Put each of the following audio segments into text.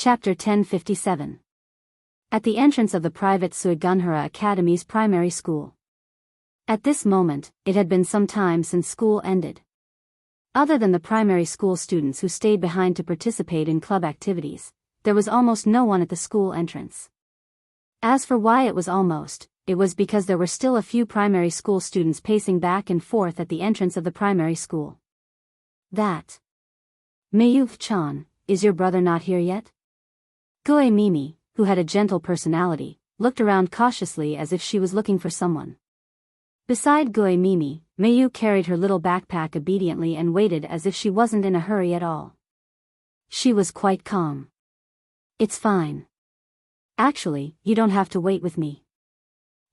Chapter 1057. At the entrance of the private Suigunhara Academy's primary school. At this moment, it had been some time since school ended. Other than the primary school students who stayed behind to participate in club activities, there was almost no one at the school entrance. As for why it was because there were still a few primary school students pacing back and forth at the entrance of the primary school. That. Mayu-chan, is your brother not here yet? Gue Mimi, who had a gentle personality, looked around cautiously as if she was looking for someone. Beside Gue Mimi, Mayu carried her little backpack obediently and waited as if she wasn't in a hurry at all. She was quite calm. It's fine. Actually, you don't have to wait with me.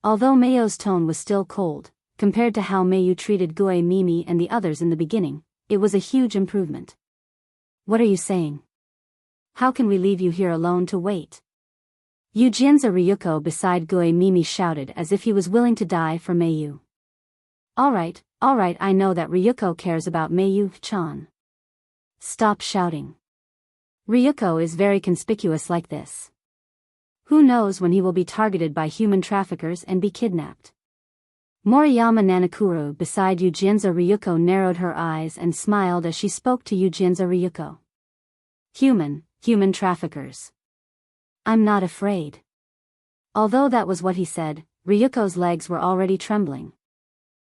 Although Mayu's tone was still cold, compared to how Mayu treated Gue Mimi and the others in the beginning, it was a huge improvement. What are you saying? How can we leave you here alone to wait? Yujinza Ryuko beside Gue Mimi shouted as if he was willing to die for Mayu. Alright, I know that Ryuko cares about Mayu-chan. Stop shouting. Ryuko is very conspicuous like this. Who knows when he will be targeted by human traffickers and be kidnapped. Moriyama Nanakuru beside Yujinza Ryuko narrowed her eyes and smiled as she spoke to Yujinza Ryuko. Human traffickers. I'm not afraid. Although that was what he said, Ryuko's legs were already trembling.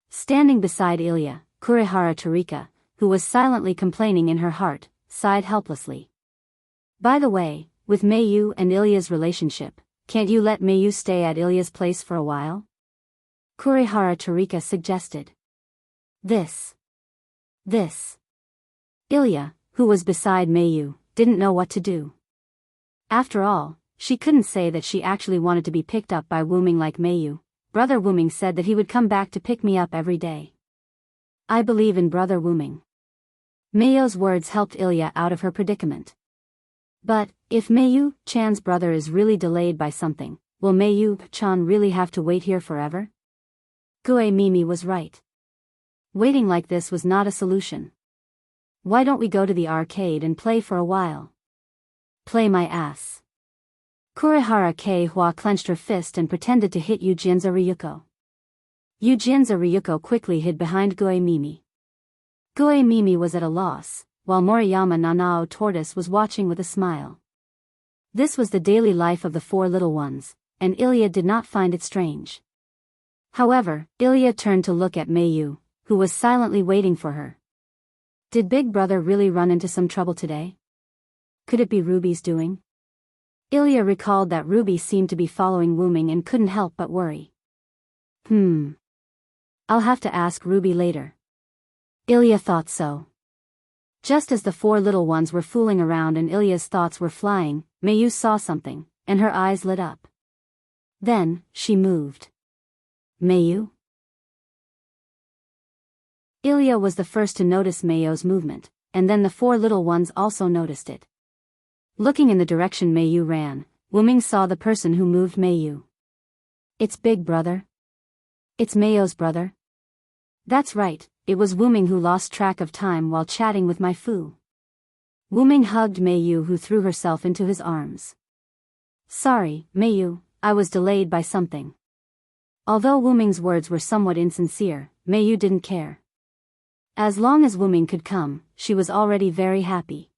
Standing beside Ilya, Kurihara Tarika, who was silently complaining in her heart, sighed helplessly. By the way, with Mayu and Ilya's relationship, can't you let Mayu stay at Ilya's place for a while? Kurihara Tarika suggested. This. Ilya, who was beside Mayu, didn't know what to do. After all, she couldn't say that she actually wanted to be picked up by Wooming like Mayu. Brother Wooming said that he would come back to pick me up every day. I believe in Brother Wooming. Mayu's words helped Ilya out of her predicament. But, if Mayu-chan's brother is really delayed by something, will Mayu-chan really have to wait here forever? Gue Mimi was right. Waiting like this was not a solution. Why don't we go to the arcade and play for a while? Play my ass. Kurihara Kei-hwa clenched her fist and pretended to hit Yujinza Ryuko. Yujinza Ryuko quickly hid behind Gue Mimi. Gue Mimi was at a loss, while Moriyama Nanao Tortoise was watching with a smile. This was the daily life of the four little ones, and Ilya did not find it strange. However, Ilya turned to look at Mayu, who was silently waiting for her. Did Big Brother really run into some trouble today? Could it be Ruby's doing? Ilya recalled that Ruby seemed to be following Wooming and couldn't help but worry. I'll have to ask Ruby later. Ilya thought so. Just as the four little ones were fooling around and Ilya's thoughts were flying, Mayu saw something, and her eyes lit up. Then, she moved. Mayu? Ilya was the first to notice Mayu's movement, and then the four little ones also noticed it. Looking in the direction Mayu ran, Wooming saw the person who moved Mayu. It's Big Brother. It's Mayu's brother. That's right, it was Wooming who lost track of time while chatting with my foo. Wooming hugged Mayu, who threw herself into his arms. Sorry, Mayu, I was delayed by something. Although Wooming's words were somewhat insincere, Mayu didn't care. As long as Wooming could come, she was already very happy.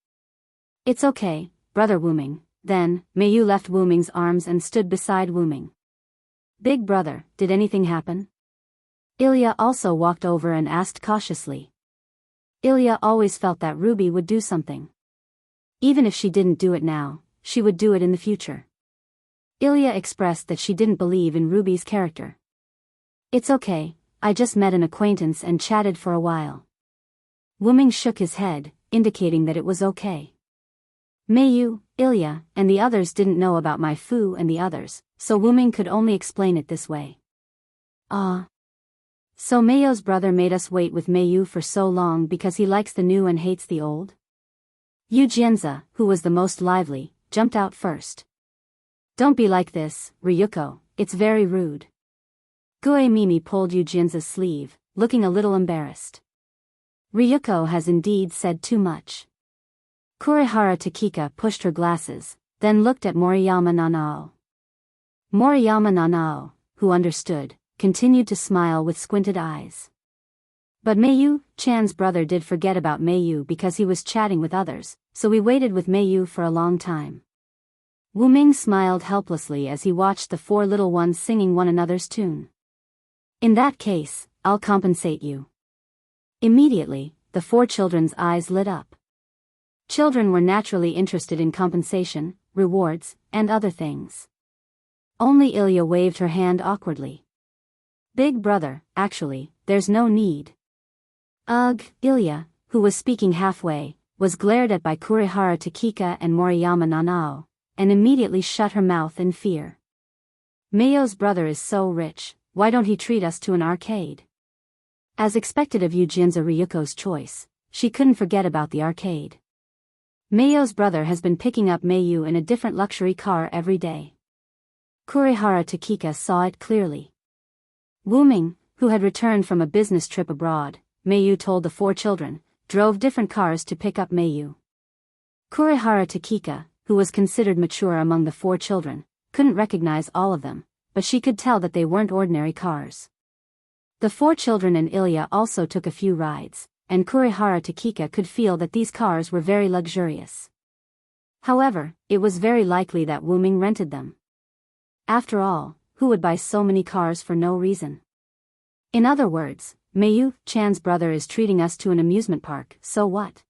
It's okay, Brother Wooming. Then, Mayu left Wooming's arms and stood beside Wooming. Big Brother, did anything happen? Ilya also walked over and asked cautiously. Ilya always felt that Ruby would do something. Even if she didn't do it now, she would do it in the future. Ilya expressed that she didn't believe in Ruby's character. It's okay, I just met an acquaintance and chatted for a while. Wooming shook his head, indicating that it was okay. Mayu, Ilya, and the others didn't know about my foo and the others, so Wooming could only explain it this way. So Mayu's brother made us wait with Mayu for so long because he likes the new and hates the old? Yujinza, who was the most lively, jumped out first. Don't be like this, Ryuko, it's very rude. Gue Mimi pulled Yujinza's sleeve, looking a little embarrassed. Ryuko has indeed said too much. Kurihara Takika pushed her glasses, then looked at Moriyama Nanao. Moriyama Nanao, who understood, continued to smile with squinted eyes. But Mayu-chan's brother did forget about Mayu because he was chatting with others, so we waited with Mayu for a long time. Wu Ming smiled helplessly as he watched the four little ones singing one another's tune. In that case, I'll compensate you. Immediately, the four children's eyes lit up. Children were naturally interested in compensation, rewards, and other things. Only Ilya waved her hand awkwardly. Big brother, actually, there's no need. Ugh, Ilya, who was speaking halfway, was glared at by Kurihara Takika and Moriyama Nanao, and immediately shut her mouth in fear. Mayo's brother is so rich, why don't he treat us to an arcade? As expected of Yujinza Ryuko's choice, she couldn't forget about the arcade. Mayo's brother has been picking up Mayu in a different luxury car every day. Kurihara Takika saw it clearly. Wu Ming, who had returned from a business trip abroad, Mayu told the four children, drove different cars to pick up Mayu. Kurihara Takika, who was considered mature among the four children, couldn't recognize all of them, but she could tell that they weren't ordinary cars. The four children and Ilya also took a few rides, and Kurihara Takika could feel that these cars were very luxurious. However, it was very likely that Wu Ming rented them. After all, who would buy so many cars for no reason? In other words, Mayu-chan's brother is treating us to an amusement park, so what?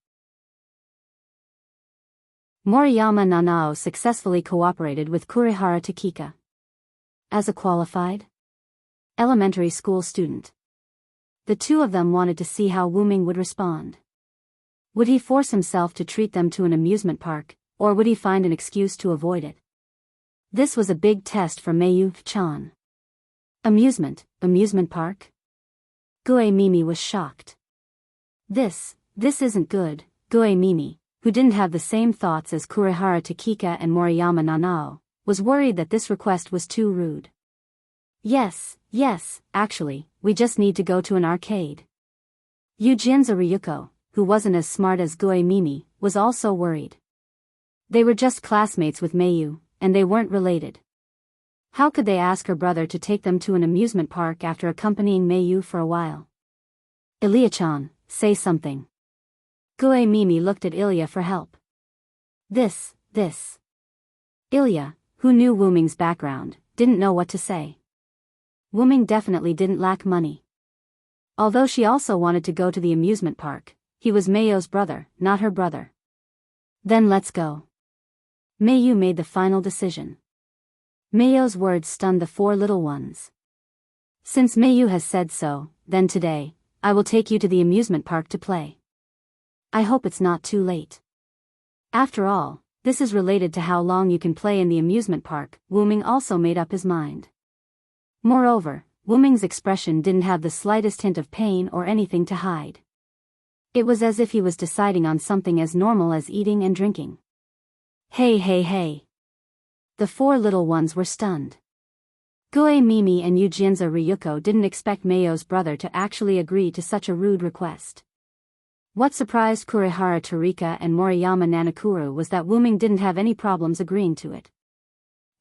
Moriyama Nanao successfully cooperated with Kurihara Takika. As a qualified elementary school student, the two of them wanted to see how Wu Ming would respond. Would he force himself to treat them to an amusement park, or would he find an excuse to avoid it? This was a big test for Mayu-chan. Amusement park? Gue Mimi was shocked. This isn't good. Gue Mimi, who didn't have the same thoughts as Kurihara Takika and Moriyama Nanao, was worried that this request was too rude. Yes, actually, we just need to go to an arcade. Yujinza Ryuko, who wasn't as smart as Gue Mimi, was also worried. They were just classmates with Mayu, and they weren't related. How could they ask her brother to take them to an amusement park after accompanying Mayu for a while? Ilya-chan, say something. Gue Mimi looked at Ilya for help. This. Ilya, who knew Wu Ming's background, didn't know what to say. Wu Ming definitely didn't lack money. Although she also wanted to go to the amusement park, he was Mayo's brother, not her brother. Then let's go. Mayu made the final decision. Mayo's words stunned the four little ones. Since Mayu has said so, then today, I will take you to the amusement park to play. I hope it's not too late. After all, this is related to how long you can play in the amusement park. Wu Ming also made up his mind. Moreover, Wu Ming's expression didn't have the slightest hint of pain or anything to hide. It was as if he was deciding on something as normal as eating and drinking. Hey. The four little ones were stunned. Gue Mimi and Yujinza Ryuko didn't expect Mayo's brother to actually agree to such a rude request. What surprised Kurihara Tarika and Moriyama Nanakuru was that Wu Ming didn't have any problems agreeing to it.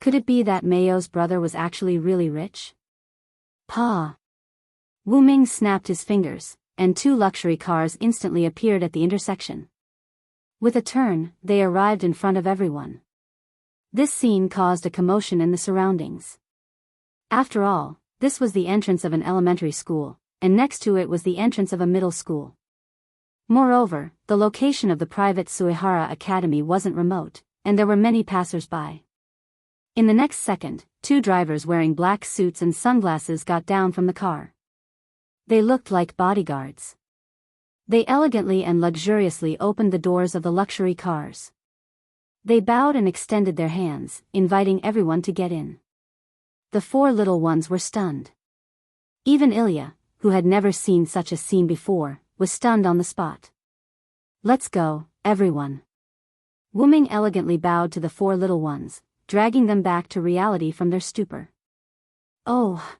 Could it be that Mayo's brother was actually really rich? Pa! Wu Ming snapped his fingers, and two luxury cars instantly appeared at the intersection. With a turn, they arrived in front of everyone. This scene caused a commotion in the surroundings. After all, this was the entrance of an elementary school, and next to it was the entrance of a middle school. Moreover, the location of the private Suihara Academy wasn't remote, and there were many passers-by. In the next second, two drivers wearing black suits and sunglasses got down from the car. They looked like bodyguards. They elegantly and luxuriously opened the doors of the luxury cars. They bowed and extended their hands, inviting everyone to get in. The four little ones were stunned. Even Ilya, who had never seen such a scene before, was stunned on the spot. Let's go, everyone. Wu Ming elegantly bowed to the four little ones, dragging them back to reality from their stupor. Oh!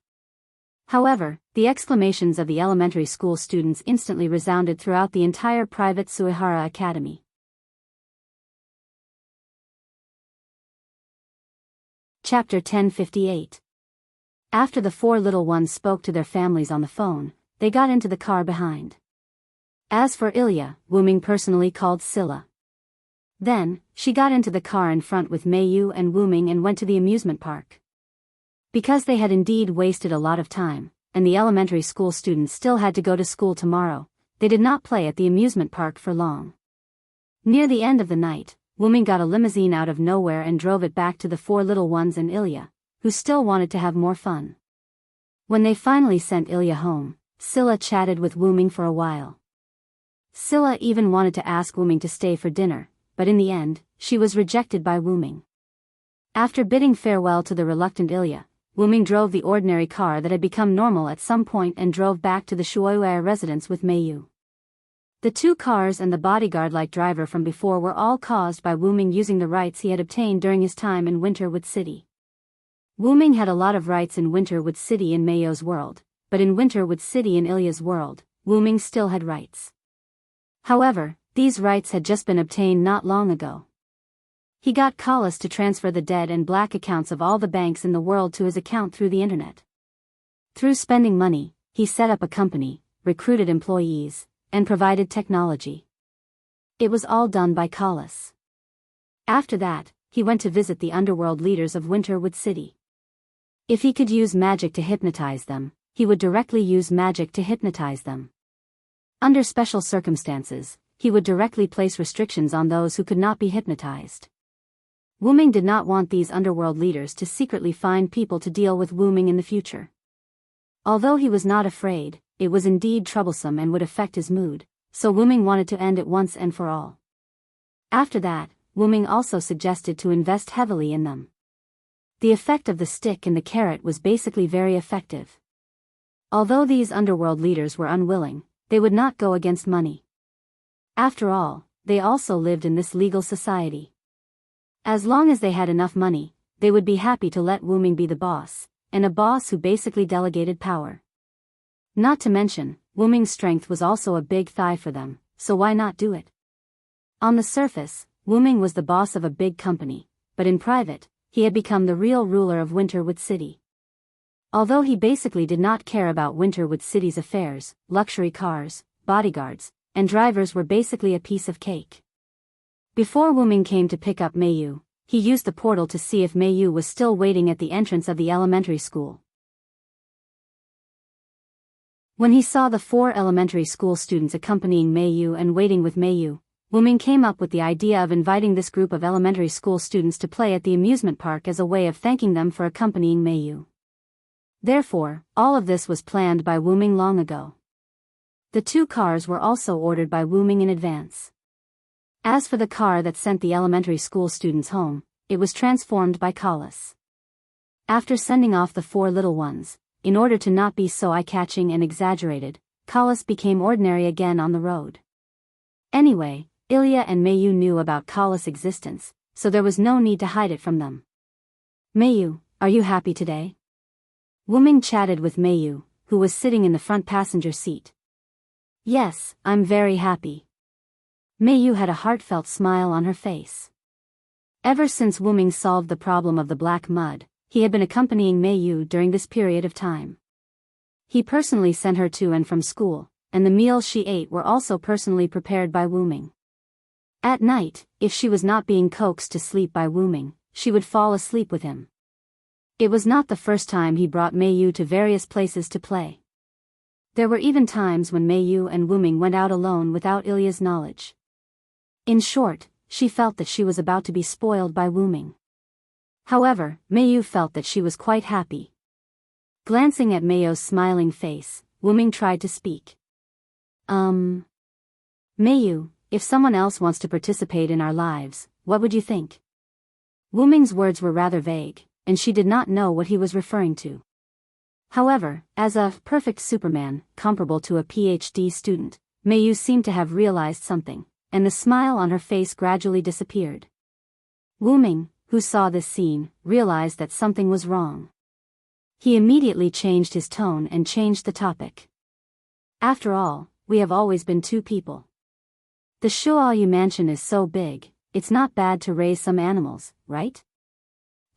However, the exclamations of the elementary school students instantly resounded throughout the entire private Suihara Academy. Chapter 1058. After the four little ones spoke to their families on the phone, they got into the car behind. As for Ilya, Wuming personally called Scylla. Then, she got into the car in front with Mayu and Wuming and went to the amusement park. Because they had indeed wasted a lot of time, and the elementary school students still had to go to school tomorrow, they did not play at the amusement park for long. Near the end of the night, Wuming got a limousine out of nowhere and drove it back to the four little ones and Ilya, who still wanted to have more fun. When they finally sent Ilya home, Scylla chatted with Wuming for a while. Scylla even wanted to ask Wuming to stay for dinner, but in the end, she was rejected by Wuming. After bidding farewell to the reluctant Ilya, Wuming drove the ordinary car that had become normal at some point and drove back to the Shuoyue residence with Mayu. The two cars and the bodyguard-like driver from before were all caused by Wuming using the rights he had obtained during his time in Winterwood City. Wuming had a lot of rights in Winterwood City in Mayu's world, but in Winterwood City in Ilya's world, Wuming still had rights. However, these rights had just been obtained not long ago. He got Collis to transfer the dead and black accounts of all the banks in the world to his account through the internet. Through spending money, he set up a company, recruited employees, and provided technology. It was all done by Collis. After that, he went to visit the underworld leaders of Winterwood City. If he could use magic to hypnotize them, he would directly use magic to hypnotize them. Under special circumstances, he would directly place restrictions on those who could not be hypnotized. Wuming did not want these underworld leaders to secretly find people to deal with Wuming in the future. Although he was not afraid, it was indeed troublesome and would affect his mood, so Wuming wanted to end it once and for all. After that, Wuming also suggested to invest heavily in them. The effect of the stick and the carrot was basically very effective. Although these underworld leaders were unwilling, they would not go against money. After all, they also lived in this legal society. As long as they had enough money, they would be happy to let Wuming be the boss, and a boss who basically delegated power. Not to mention, Wuming's strength was also a big thigh for them, so why not do it? On the surface, Wuming was the boss of a big company, but in private, he had become the real ruler of Winterwood City. Although he basically did not care about Winterwood City's affairs, luxury cars, bodyguards, and drivers were basically a piece of cake. Before Wuming came to pick up Mayu, he used the portal to see if Mayu was still waiting at the entrance of the elementary school. When he saw the four elementary school students accompanying Mayu and waiting with Mayu, Wuming came up with the idea of inviting this group of elementary school students to play at the amusement park as a way of thanking them for accompanying Mayu. Therefore, all of this was planned by Wuming long ago. The two cars were also ordered by Wuming in advance. As for the car that sent the elementary school students home, it was transformed by Collis. After sending off the four little ones, in order to not be so eye-catching and exaggerated, Collis became ordinary again on the road. Anyway, Ilya and Mayu knew about Collis' existence, so there was no need to hide it from them. Mayu, are you happy today? Wuming chatted with Mayu, who was sitting in the front passenger seat. Yes, I'm very happy. Mayu had a heartfelt smile on her face. Ever since Wuming solved the problem of the black mud, he had been accompanying Mayu during this period of time. He personally sent her to and from school, and the meals she ate were also personally prepared by Wuming. At night, if she was not being coaxed to sleep by Wuming, she would fall asleep with him. It was not the first time he brought Mayu to various places to play. There were even times when Mayu and Wuming went out alone without Ilya's knowledge. In short, she felt that she was about to be spoiled by Wuming. However, Mayu felt that she was quite happy. Glancing at Mayu's smiling face, Wuming tried to speak. Mayu, if someone else wants to participate in our lives, what would you think? Wuming's words were rather vague, and she did not know what he was referring to. However, as a perfect Superman, comparable to a PhD student, Mayu seemed to have realized something, and the smile on her face gradually disappeared. Wuming, who saw this scene, realized that something was wrong. He immediately changed his tone and changed the topic. After all, we have always been two people. The Shuoyu mansion is so big, it's not bad to raise some animals, right?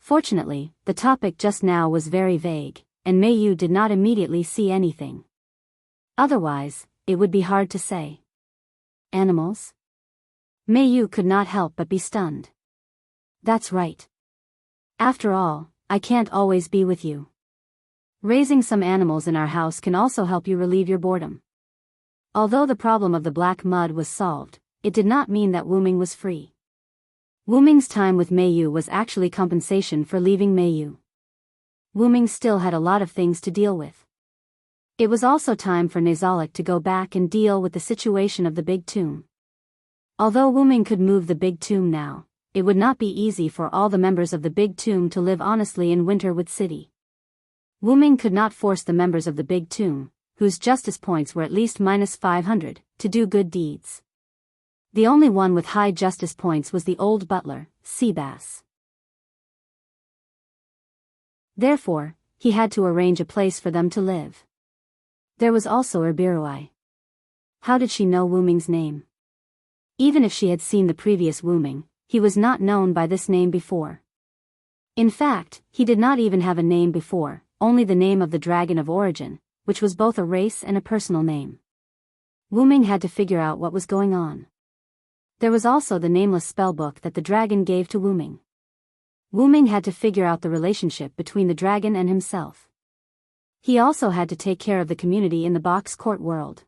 Fortunately, the topic just now was very vague, and Meiyu did not immediately see anything. Otherwise, it would be hard to say. Animals? Meiyu could not help but be stunned. That's right. After all, I can't always be with you. Raising some animals in our house can also help you relieve your boredom. Although the problem of the black mud was solved, it did not mean that Wuming was free. Wuming's time with Meiyu was actually compensation for leaving Meiyu. Wuming still had a lot of things to deal with. It was also time for Nazalic to go back and deal with the situation of the big tomb. Although Wuming could move the big tomb now, it would not be easy for all the members of the big tomb to live honestly in Winterwood City. Wuming could not force the members of the big tomb, whose justice points were at least -500, to do good deeds. The only one with high justice points was the old butler, Seabass. Therefore, he had to arrange a place for them to live. There was also Urbiruai. How did she know Wuming's name? Even if she had seen the previous Wuming, he was not known by this name before. In fact, he did not even have a name before, only the name of the Dragon of Origin, which was both a race and a personal name. Wuming had to figure out what was going on. There was also the nameless spellbook that the dragon gave to Wuming. Wuming had to figure out the relationship between the dragon and himself. He also had to take care of the community in the box court world.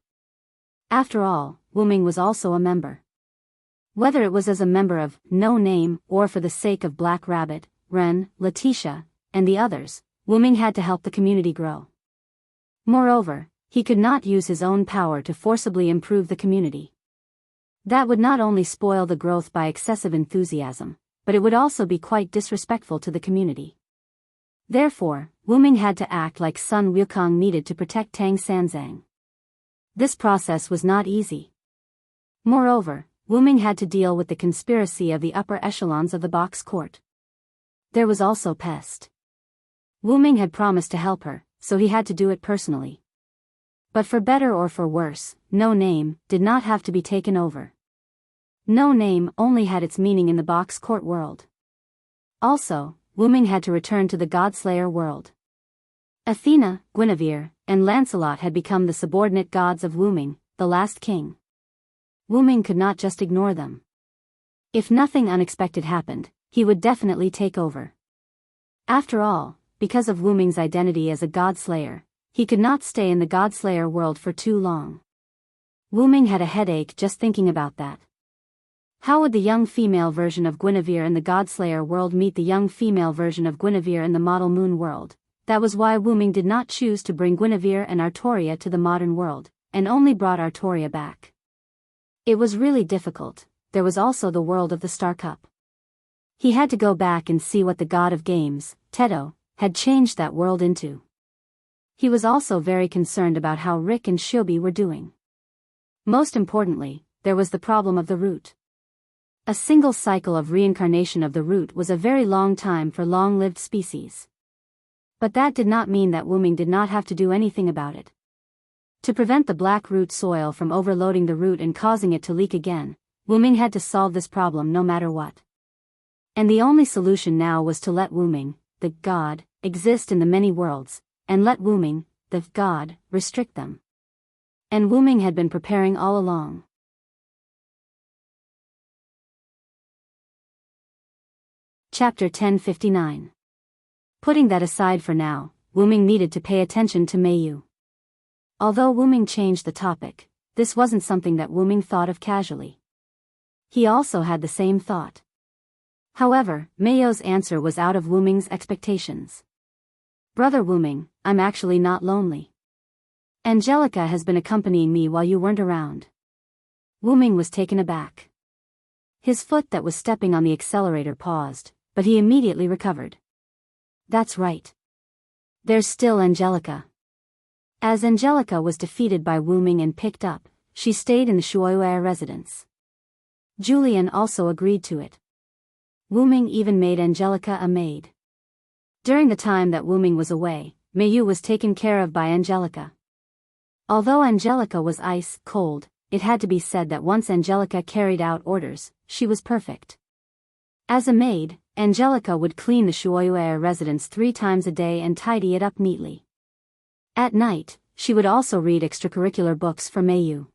After all, Wuming was also a member. Whether it was as a member of No Name or for the sake of Black Rabbit, Ren, Letitia, and the others, Wuming had to help the community grow. Moreover, he could not use his own power to forcibly improve the community. That would not only spoil the growth by excessive enthusiasm, but it would also be quite disrespectful to the community. Therefore, Wuming had to act like Sun Wukong needed to protect Tang Sanzang. This process was not easy. Moreover, Wuming had to deal with the conspiracy of the upper echelons of the box court. There was also Pest. Wuming had promised to help her, so he had to do it personally. But for better or for worse, No Name did not have to be taken over. No Name only had its meaning in the box court world. Also, Wuming had to return to the Godslayer world. Athena, Guinevere, and Lancelot had become the subordinate gods of Wuming, the last king. Wuming could not just ignore them. If nothing unexpected happened, he would definitely take over. After all, because of Wuming's identity as a Godslayer, he could not stay in the Godslayer world for too long. Wuming had a headache just thinking about that. How would the young female version of Guinevere in the Godslayer world meet the young female version of Guinevere in the Model Moon world? That was why Wuming did not choose to bring Guinevere and Artoria to the modern world, and only brought Artoria back. It was really difficult. There was also the world of the Star Cup. He had to go back and see what the god of games, Teto, had changed that world into. He was also very concerned about how Rick and Shobi were doing. Most importantly, there was the problem of the root. A single cycle of reincarnation of the root was a very long time for long-lived species. But that did not mean that Wuming did not have to do anything about it. To prevent the black root soil from overloading the root and causing it to leak again, Wuming had to solve this problem no matter what. And the only solution now was to let Wuming, the god, exist in the many worlds, and let Wuming, the god, restrict them. And Wuming had been preparing all along. Chapter 1059. Putting that aside for now, Wuming needed to pay attention to Meiyu. Although Wuming changed the topic, this wasn't something that Wuming thought of casually. He also had the same thought. However, Meiyu's answer was out of Wuming's expectations. Brother Wuming, I'm actually not lonely. Angelica has been accompanying me while you weren't around. Wuming was taken aback. His foot that was stepping on the accelerator paused, but he immediately recovered. That's right. There's still Angelica. As Angelica was defeated by Wuming and picked up, she stayed in the Shuoyue residence. Julian also agreed to it. Wuming even made Angelica a maid. During the time that Wuming was away, Meiyu was taken care of by Angelica. Although Angelica was ice cold, it had to be said that once Angelica carried out orders, she was perfect. As a maid, Angelica would clean the Shuoyue residence 3 times a day and tidy it up neatly. At night, she would also read extracurricular books for Meiyu.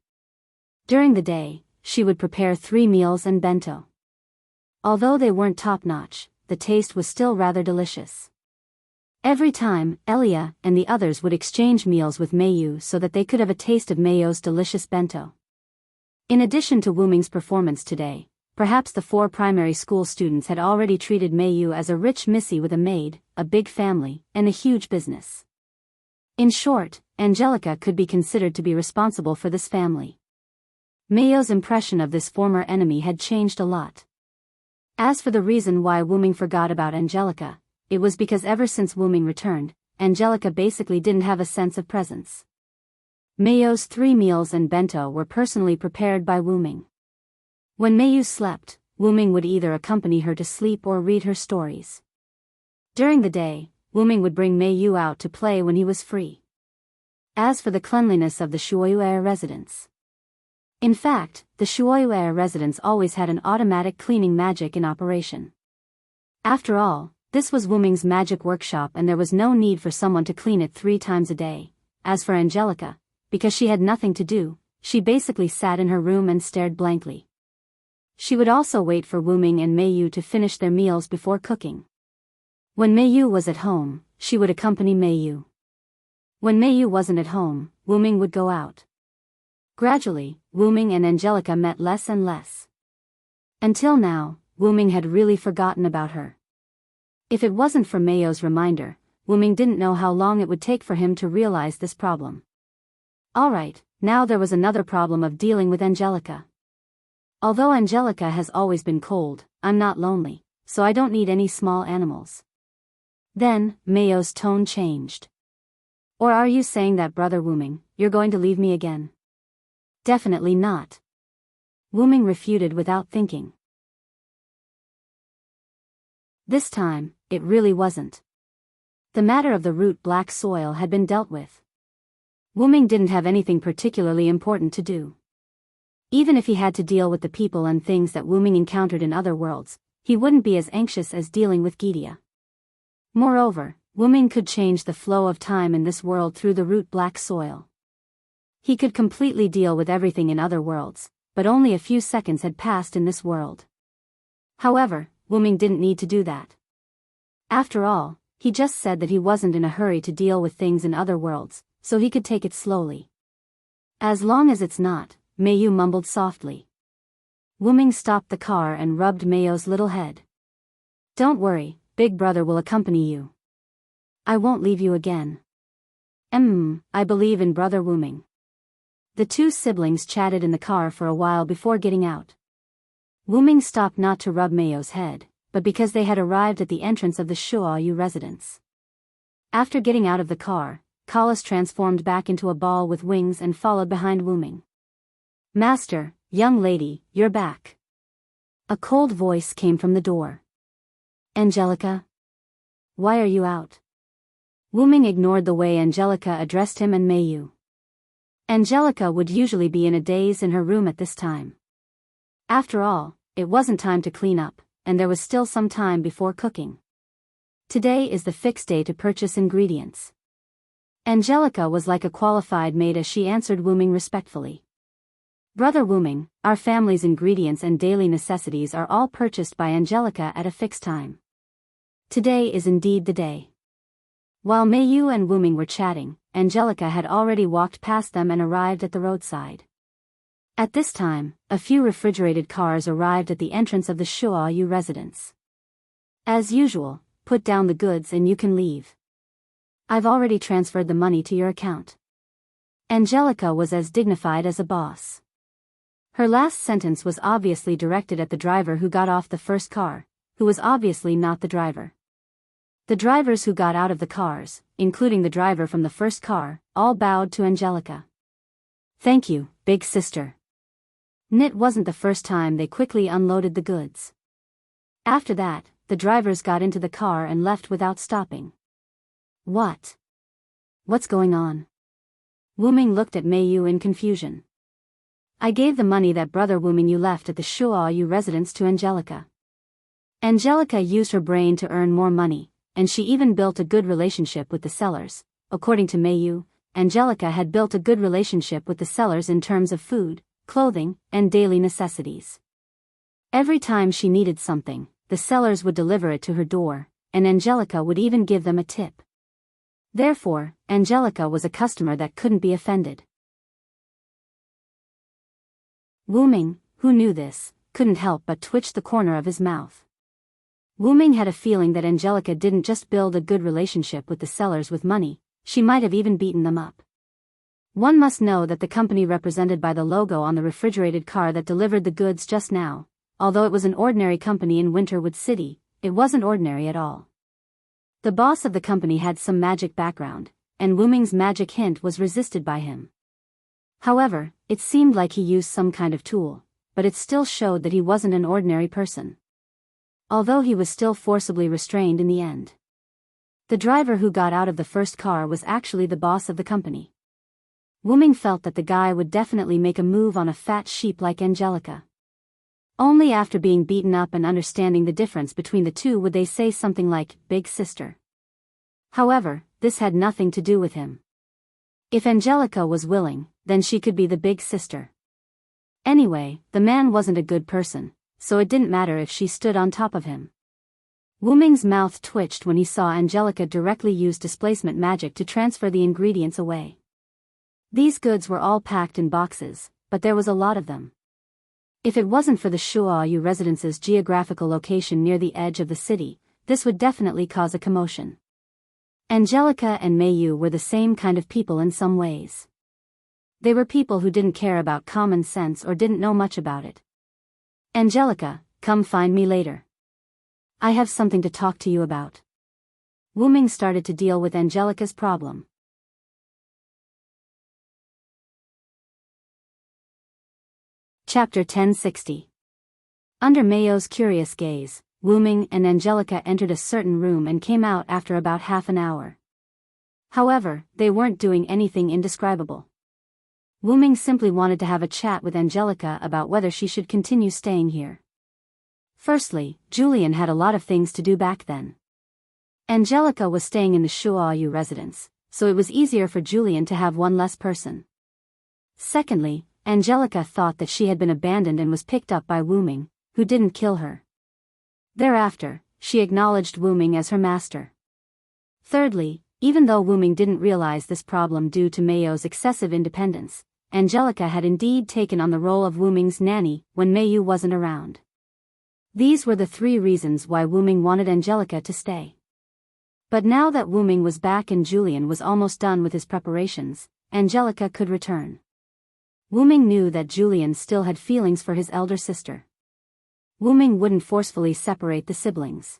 During the day, she would prepare 3 meals and bento. Although they weren't top-notch, the taste was still rather delicious. Every time, Elia and the others would exchange meals with Meiyu so that they could have a taste of Meiyu's delicious bento. In addition to Wuming's performance today, perhaps the 4 primary school students had already treated Meiyu as a rich missy with a maid, a big family, and a huge business. In short, Angelica could be considered to be responsible for this family. Meiyu's impression of this former enemy had changed a lot. As for the reason why Wuming forgot about Angelica, it was because ever since Wuming returned, Angelica basically didn't have a sense of presence. Meiyu's 3 meals and bento were personally prepared by Wuming. When Meiyu slept, Wuming would either accompany her to sleep or read her stories. During the day, Wuming would bring Meiyu out to play when he was free. As for the cleanliness of the Shuoyue residence. In fact, the Shuoyue residence always had an automatic cleaning magic in operation. After all, this was Wuming's magic workshop and there was no need for someone to clean it 3 times a day. As for Angelica, because she had nothing to do, she basically sat in her room and stared blankly. She would also wait for Wuming and Meiyu to finish their meals before cooking. When Meiyu was at home, she would accompany Meiyu. When Meiyu wasn't at home, Wuming would go out. Gradually, Wuming and Angelica met less and less. Until now, Wuming had really forgotten about her. If it wasn't for Meiyu's reminder, Wuming didn't know how long it would take for him to realize this problem. Alright, now there was another problem of dealing with Angelica. Although Angelica has always been cold, I'm not lonely, so I don't need any small animals. Then, Meiyu's tone changed. Or are you saying that, Brother Wuming, you're going to leave me again? Definitely not. Wuming refuted without thinking. This time, it really wasn't. The matter of the root black soil had been dealt with. Wuming didn't have anything particularly important to do. Even if he had to deal with the people and things that Wuming encountered in other worlds, he wouldn't be as anxious as dealing with Gidia. Moreover, Wuming could change the flow of time in this world through the root black soil. He could completely deal with everything in other worlds, but only a few seconds had passed in this world. However, Wuming didn't need to do that. After all, he just said that he wasn't in a hurry to deal with things in other worlds, so he could take it slowly. As long as it's not, Meiyu mumbled softly. Wuming stopped the car and rubbed Meiyu's little head. Don't worry, Big Brother will accompany you. I won't leave you again. I believe in Brother Wuming. The 2 siblings chatted in the car for a while before getting out. Wuming stopped not to rub Meiyu's head, but because they had arrived at the entrance of the Shuoyu residence. After getting out of the car, Kalas transformed back into a ball with wings and followed behind Wuming. Master, young lady, you're back. A cold voice came from the door. Angelica? Why are you out? Wuming ignored the way Angelica addressed him and Meiyu. Angelica would usually be in a daze in her room at this time. After all, it wasn't time to clean up, and there was still some time before cooking. Today is the fixed day to purchase ingredients. Angelica was like a qualified maid as she answered Wuming respectfully. Brother Wuming, our family's ingredients and daily necessities are all purchased by Angelica at a fixed time. Today is indeed the day. While Meiyu and Wuming were chatting, Angelica had already walked past them and arrived at the roadside. At this time, a few refrigerated cars arrived at the entrance of the Shuoyu residence. As usual, put down the goods and you can leave. I've already transferred the money to your account. Angelica was as dignified as a boss. Her last sentence was obviously directed at the driver who got off the first car, who was obviously not the driver. The drivers who got out of the cars, including the driver from the first car, all bowed to Angelica. Thank you, big sister. It wasn't the first time they quickly unloaded the goods. After that, the drivers got into the car and left without stopping. What? What's going on? Wuming looked at Meiyu in confusion. I gave the money that Brother Wuming you left at the Shuoyu residence to Angelica. Angelica used her brain to earn more money, and she even built a good relationship with the sellers. According to Mayu, Angelica had built a good relationship with the sellers in terms of food, clothing, and daily necessities. Every time she needed something, the sellers would deliver it to her door, and Angelica would even give them a tip. Therefore, Angelica was a customer that couldn't be offended. Wu Ming, who knew this, couldn't help but twitch the corner of his mouth. Wu Ming had a feeling that Angelica didn't just build a good relationship with the sellers with money, she might have even beaten them up. One must know that the company represented by the logo on the refrigerated car that delivered the goods just now, although it was an ordinary company in Winterwood City, it wasn't ordinary at all. The boss of the company had some magic background, and Wu Ming's magic hint was resisted by him. However, it seemed like he used some kind of tool, but it still showed that he wasn't an ordinary person. Although he was still forcibly restrained in the end. The driver who got out of the first car was actually the boss of the company. Wu Ming felt that the guy would definitely make a move on a fat sheep like Angelica. Only after being beaten up and understanding the difference between the two would they say something like, "Big sister." However, this had nothing to do with him. If Angelica was willing, then she could be the big sister. Anyway, the man wasn't a good person, so it didn't matter if she stood on top of him. Wu Ming's mouth twitched when he saw Angelica directly use displacement magic to transfer the ingredients away. These goods were all packed in boxes, but there was a lot of them. If it wasn't for the Shuoyu residence's geographical location near the edge of the city, this would definitely cause a commotion. Angelica and Mayu were the same kind of people in some ways. They were people who didn't care about common sense or didn't know much about it. "Angelica, come find me later. I have something to talk to you about." Wu Ming started to deal with Angelica's problem. Chapter 1060. Under Mayu's curious gaze, Wu Ming and Angelica entered a certain room and came out after about half an hour. However, they weren't doing anything indescribable. Wu Ming simply wanted to have a chat with Angelica about whether she should continue staying here. Firstly, Julian had a lot of things to do back then. Angelica was staying in the Shuoyu residence, so it was easier for Julian to have one less person. Secondly, Angelica thought that she had been abandoned and was picked up by Wu Ming, who didn't kill her. Thereafter, she acknowledged Wu Ming as her master. Thirdly, even though Wu Ming didn't realize this problem due to Mayu's excessive independence, Angelica had indeed taken on the role of Wu Ming's nanny when Mayu wasn't around. These were the three reasons why Wu Ming wanted Angelica to stay. But now that Wu Ming was back and Julian was almost done with his preparations, Angelica could return. Wu Ming knew that Julian still had feelings for his elder sister. Wu Ming wouldn't forcefully separate the siblings.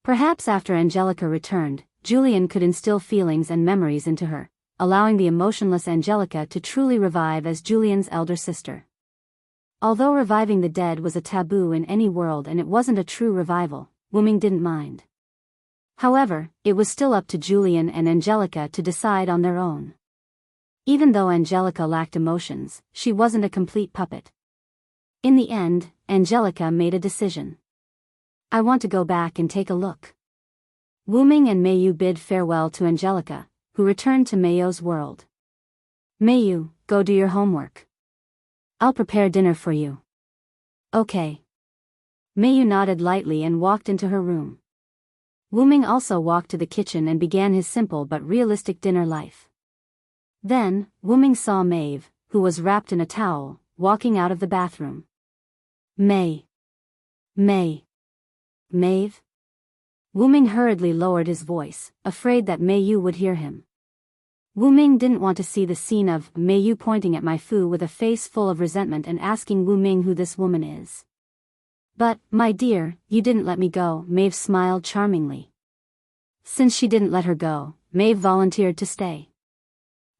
Perhaps after Angelica returned, Julian could instill feelings and memories into her, allowing the emotionless Angelica to truly revive as Julian's elder sister. Although reviving the dead was a taboo in any world and it wasn't a true revival, Wu Ming didn't mind. However, it was still up to Julian and Angelica to decide on their own. Even though Angelica lacked emotions, she wasn't a complete puppet. In the end, Angelica made a decision. "I want to go back and take a look." Wu Ming and Mayu bid farewell to Angelica, who returned to Mayu's world. "Mayu, go do your homework. I'll prepare dinner for you." "Okay." Mayu nodded lightly and walked into her room. Wu Ming also walked to the kitchen and began his simple but realistic dinner life. Then, Wu Ming saw Maeve, who was wrapped in a towel, walking out of the bathroom. Maeve. Wu Ming hurriedly lowered his voice, afraid that Mayu would hear him. Wu Ming didn't want to see the scene of Mayu pointing at my Fu with a face full of resentment and asking Wu Ming who this woman is. "But, my dear, you didn't let me go," Maeve smiled charmingly. Since she didn't let her go, Maeve volunteered to stay.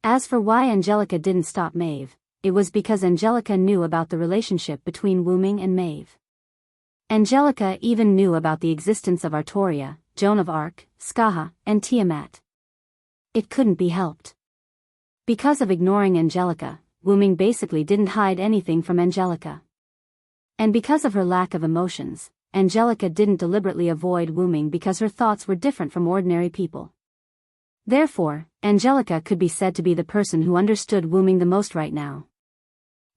As for why Angelica didn't stop Maeve, it was because Angelica knew about the relationship between Wu Ming and Maeve. Angelica even knew about the existence of Artoria, Joan of Arc, Skaha, and Tiamat. It couldn't be helped. Because of ignoring Angelica, Wu Ming basically didn't hide anything from Angelica. And because of her lack of emotions, Angelica didn't deliberately avoid Wu-ming because her thoughts were different from ordinary people. Therefore, Angelica could be said to be the person who understood Wu-ming the most right now.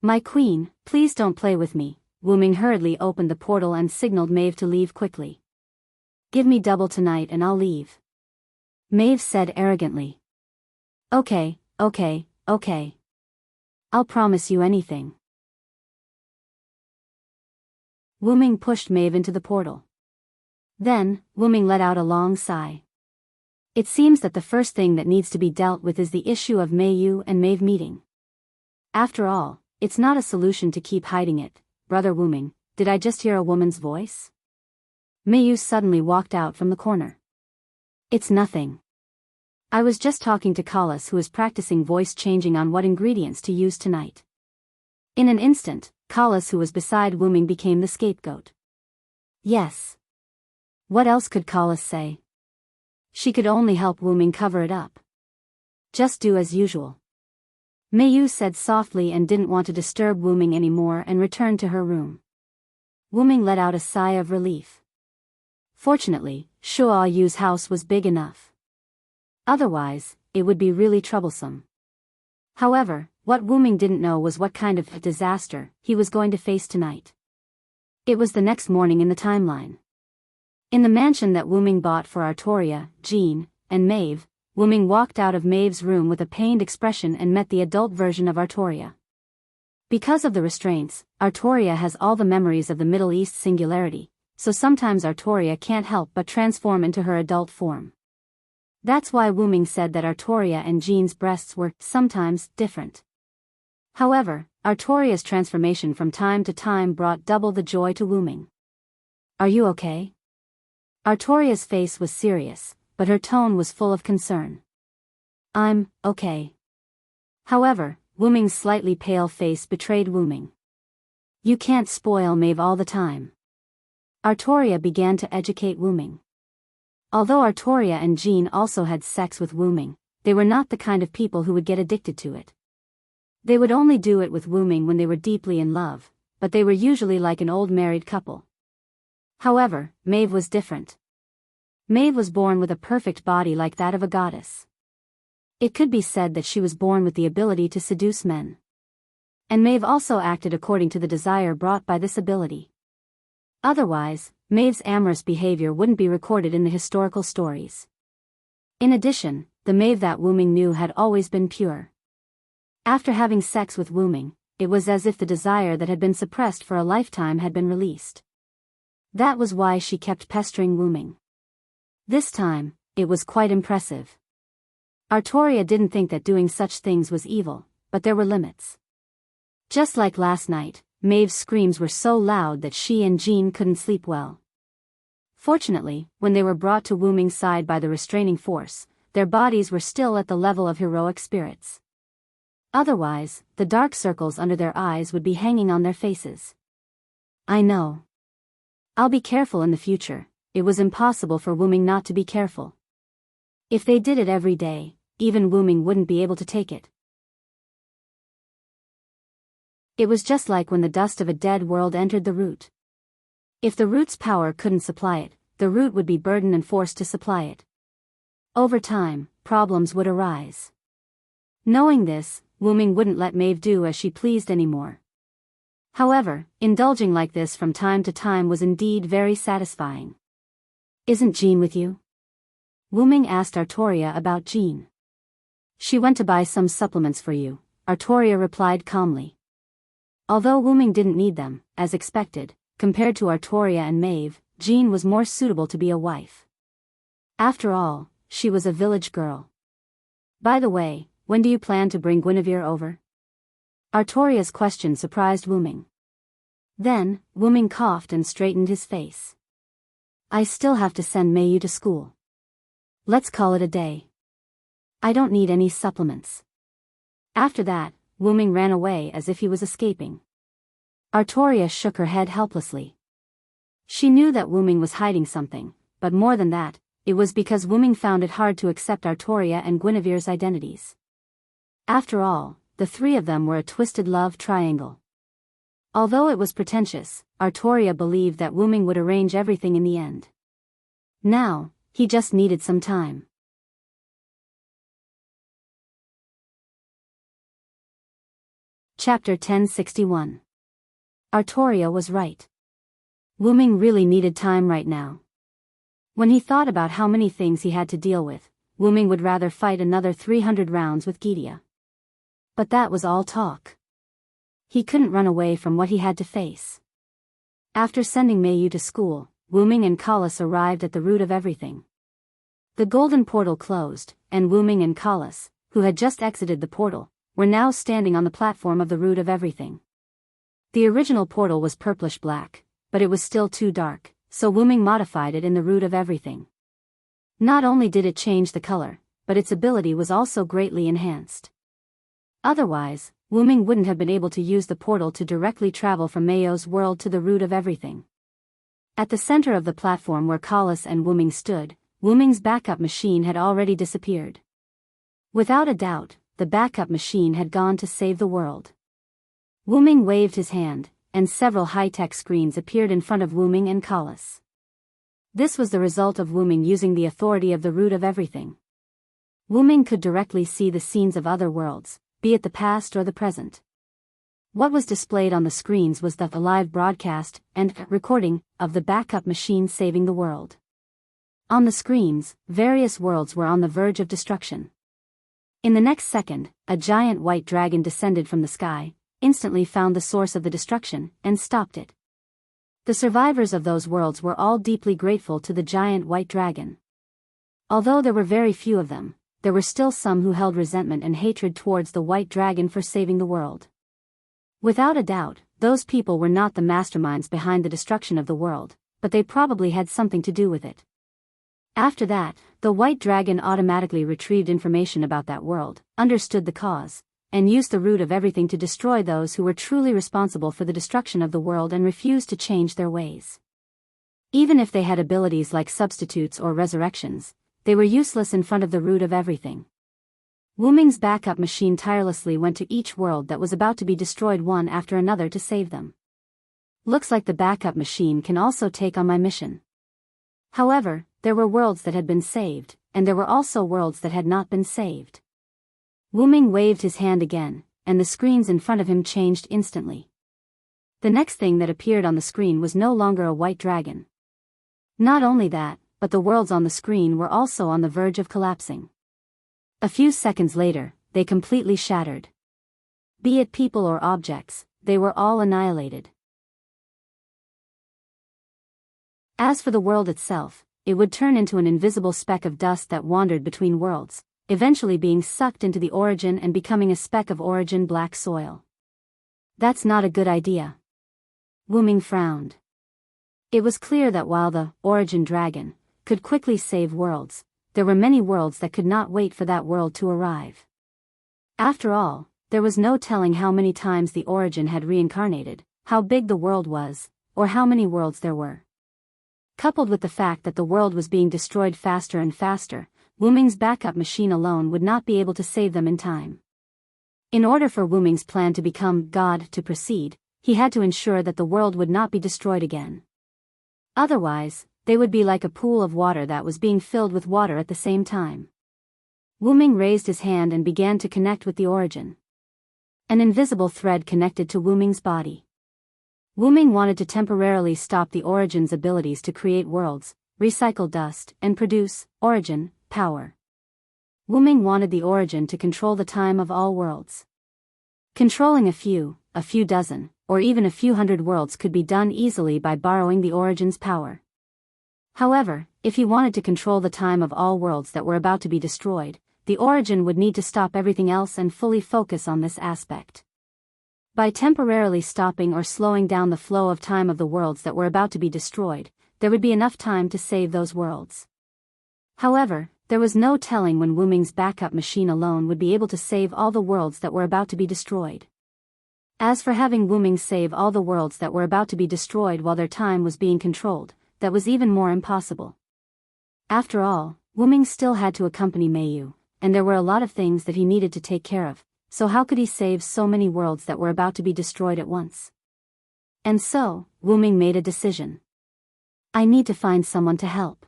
"My queen, please don't play with me." Wu-ming hurriedly opened the portal and signaled Maeve to leave quickly. "Give me double tonight and I'll leave," Maeve said arrogantly. Okay. I'll promise you anything." Wu-ming pushed Maeve into the portal. Then, Wu-ming let out a long sigh. It seems that the first thing that needs to be dealt with is the issue of Mei and Maeve meeting. After all, it's not a solution to keep hiding it. "Brother Wu-ming, did I just hear a woman's voice?" Mei suddenly walked out from the corner. "It's nothing. I was just talking to Collis, who is practicing voice changing on what ingredients to use tonight." In an instant, Collis, who was beside Wu-ming, became the scapegoat. Yes. What else could Collis say? She could only help Wu-ming cover it up. "Just do as usual," Mei said softly, and didn't want to disturb Wu-ming anymore and returned to her room. Wu-ming let out a sigh of relief. Fortunately, Shuo Yu's house was big enough. Otherwise, it would be really troublesome. However, what Wu-ming didn't know was what kind of disaster he was going to face tonight. It was the next morning in the timeline. In the mansion that Wu-ming bought for Artoria, Jean, and Maeve, Wu-ming walked out of Maeve's room with a pained expression and met the adult version of Artoria. Because of the restraints, Artoria has all the memories of the Middle East singularity, so sometimes Artoria can't help but transform into her adult form. That's why Wu-ming said that Artoria and Jean's breasts were, sometimes, different. However, Artoria's transformation from time to time brought double the joy to Wu-ming. "Are you okay?" Artoria's face was serious, but her tone was full of concern. "I'm okay." However, Wu-ming's slightly pale face betrayed Wu-ming. "You can't spoil Maeve all the time." Artoria began to educate Wu-ming. Although Artoria and Jean also had sex with Wu-ming, they were not the kind of people who would get addicted to it. They would only do it with Wu-ming when they were deeply in love, but they were usually like an old married couple. However, Maeve was different. Maeve was born with a perfect body like that of a goddess. It could be said that she was born with the ability to seduce men. And Maeve also acted according to the desire brought by this ability. Otherwise, Maeve's amorous behavior wouldn't be recorded in the historical stories. In addition, the Maeve that Wu-ming knew had always been pure. After having sex with Wu-ming, it was as if the desire that had been suppressed for a lifetime had been released. That was why she kept pestering Wu-ming. This time, it was quite impressive. Artoria didn't think that doing such things was evil, but there were limits. Just like last night, Maeve's screams were so loud that she and Jean couldn't sleep well. Fortunately, when they were brought to Wu-ming's side by the restraining force, their bodies were still at the level of heroic spirits. Otherwise, the dark circles under their eyes would be hanging on their faces. "I know. I'll be careful in the future." It was impossible for Wu-ming not to be careful. If they did it every day, even Wu-ming wouldn't be able to take it. It was just like when the dust of a dead world entered the root. If the root's power couldn't supply it, the root would be burdened and forced to supply it. Over time, problems would arise. Knowing this, Wu-ming wouldn't let Maeve do as she pleased anymore. However, indulging like this from time to time was indeed very satisfying. "Isn't Jean with you?" Wu-ming asked Artoria about Jean. "She went to buy some supplements for you," Artoria replied calmly. Although Wu-ming didn't need them, as expected, compared to Artoria and Maeve, Jean was more suitable to be a wife. After all, she was a village girl. "By the way, when do you plan to bring Guinevere over?" Artoria's question surprised Wu-ming. Then, Wu-ming coughed and straightened his face. "I still have to send Mei to school. Let's call it a day. I don't need any supplements." After that, Wu-ming ran away as if he was escaping. Artoria shook her head helplessly. She knew that Wu-ming was hiding something, but more than that, it was because Wu-ming found it hard to accept Artoria and Guinevere's identities. After all, the three of them were a twisted love triangle. Although it was pretentious, Artoria believed that Wu Ming would arrange everything in the end. Now, he just needed some time. Chapter 1061. Artoria was right. Wu Ming really needed time right now. When he thought about how many things he had to deal with, Wu Ming would rather fight another 300 rounds with Gidia. But that was all talk. He couldn't run away from what he had to face. After sending Meiyu to school, Wu Ming and Kalas arrived at the root of everything. The golden portal closed, and Wu Ming and Kalas, who had just exited the portal, were now standing on the platform of the root of everything. The original portal was purplish-black, but it was still too dark, so Wu Ming modified it in the root of everything. Not only did it change the color, but its ability was also greatly enhanced. Otherwise, Wu Ming wouldn't have been able to use the portal to directly travel from Meiyu's world to the root of everything. At the center of the platform where Kalas and Wu Ming stood, Wu Ming's backup machine had already disappeared. Without a doubt, the backup machine had gone to save the world. Wu Ming waved his hand, and several high-tech screens appeared in front of Wu Ming and Kalas. This was the result of Wu Ming using the authority of the root of everything. Wu Ming could directly see the scenes of other worlds, be it the past or the present. What was displayed on the screens was the live broadcast and recording of the backup machine saving the world. On the screens, various worlds were on the verge of destruction. In the next second, a giant white dragon descended from the sky, instantly found the source of the destruction, and stopped it. The survivors of those worlds were all deeply grateful to the giant white dragon. Although there were very few of them, there were still some who held resentment and hatred towards the white dragon for saving the world. Without a doubt, those people were not the masterminds behind the destruction of the world, but they probably had something to do with it. After that, the white dragon automatically retrieved information about that world, understood the cause, and used the root of everything to destroy those who were truly responsible for the destruction of the world and refused to change their ways. Even if they had abilities like substitutes or resurrections, they were useless in front of the root of everything. Wu Ming's backup machine tirelessly went to each world that was about to be destroyed one after another to save them. Looks like the backup machine can also take on my mission. However, there were worlds that had been saved, and there were also worlds that had not been saved. Wu Ming waved his hand again, and the screens in front of him changed instantly. The next thing that appeared on the screen was no longer a white dragon. Not only that, but the worlds on the screen were also on the verge of collapsing. A few seconds later, they completely shattered. Be it people or objects, they were all annihilated. As for the world itself, it would turn into an invisible speck of dust that wandered between worlds, eventually being sucked into the origin and becoming a speck of origin black soil. That's not a good idea. Wu Ming frowned. It was clear that while the origin dragon could quickly save worlds, there were many worlds that could not wait for that world to arrive. After all, there was no telling how many times the origin had reincarnated, how big the world was, or how many worlds there were. Coupled with the fact that the world was being destroyed faster and faster, Wu Ming's backup machine alone would not be able to save them in time. In order for Wu Ming's plan to become God to proceed, he had to ensure that the world would not be destroyed again. Otherwise, they would be like a pool of water that was being filled with water at the same time. Wu Ming raised his hand and began to connect with the origin. An invisible thread connected to Wu Ming's body. Wu Ming wanted to temporarily stop the origin's abilities to create worlds, recycle dust, and produce origin power. Wu Ming wanted the origin to control the time of all worlds. Controlling a few dozen, or even a few hundred worlds could be done easily by borrowing the origin's power. However, if he wanted to control the time of all worlds that were about to be destroyed, the origin would need to stop everything else and fully focus on this aspect. By temporarily stopping or slowing down the flow of time of the worlds that were about to be destroyed, there would be enough time to save those worlds. However, there was no telling when Wu Ming's backup machine alone would be able to save all the worlds that were about to be destroyed. As for having Wu Ming save all the worlds that were about to be destroyed while their time was being controlled, that was even more impossible. After all, Wu Ming still had to accompany Meiyu, and there were a lot of things that he needed to take care of, so how could he save so many worlds that were about to be destroyed at once? And so, Wu-ming made a decision. I need to find someone to help.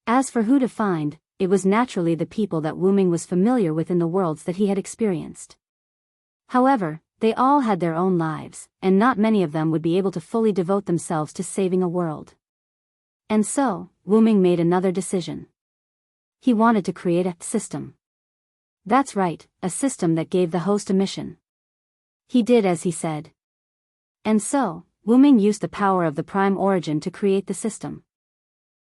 As for who to find, it was naturally the people that Wu-ming was familiar with in the worlds that he had experienced. However, they all had their own lives, and not many of them would be able to fully devote themselves to saving a world. And so, Wu-ming made another decision. He wanted to create a system. That's right, a system that gave the host a mission. He did as he said. And so, Wu-ming used the power of the prime origin to create the system.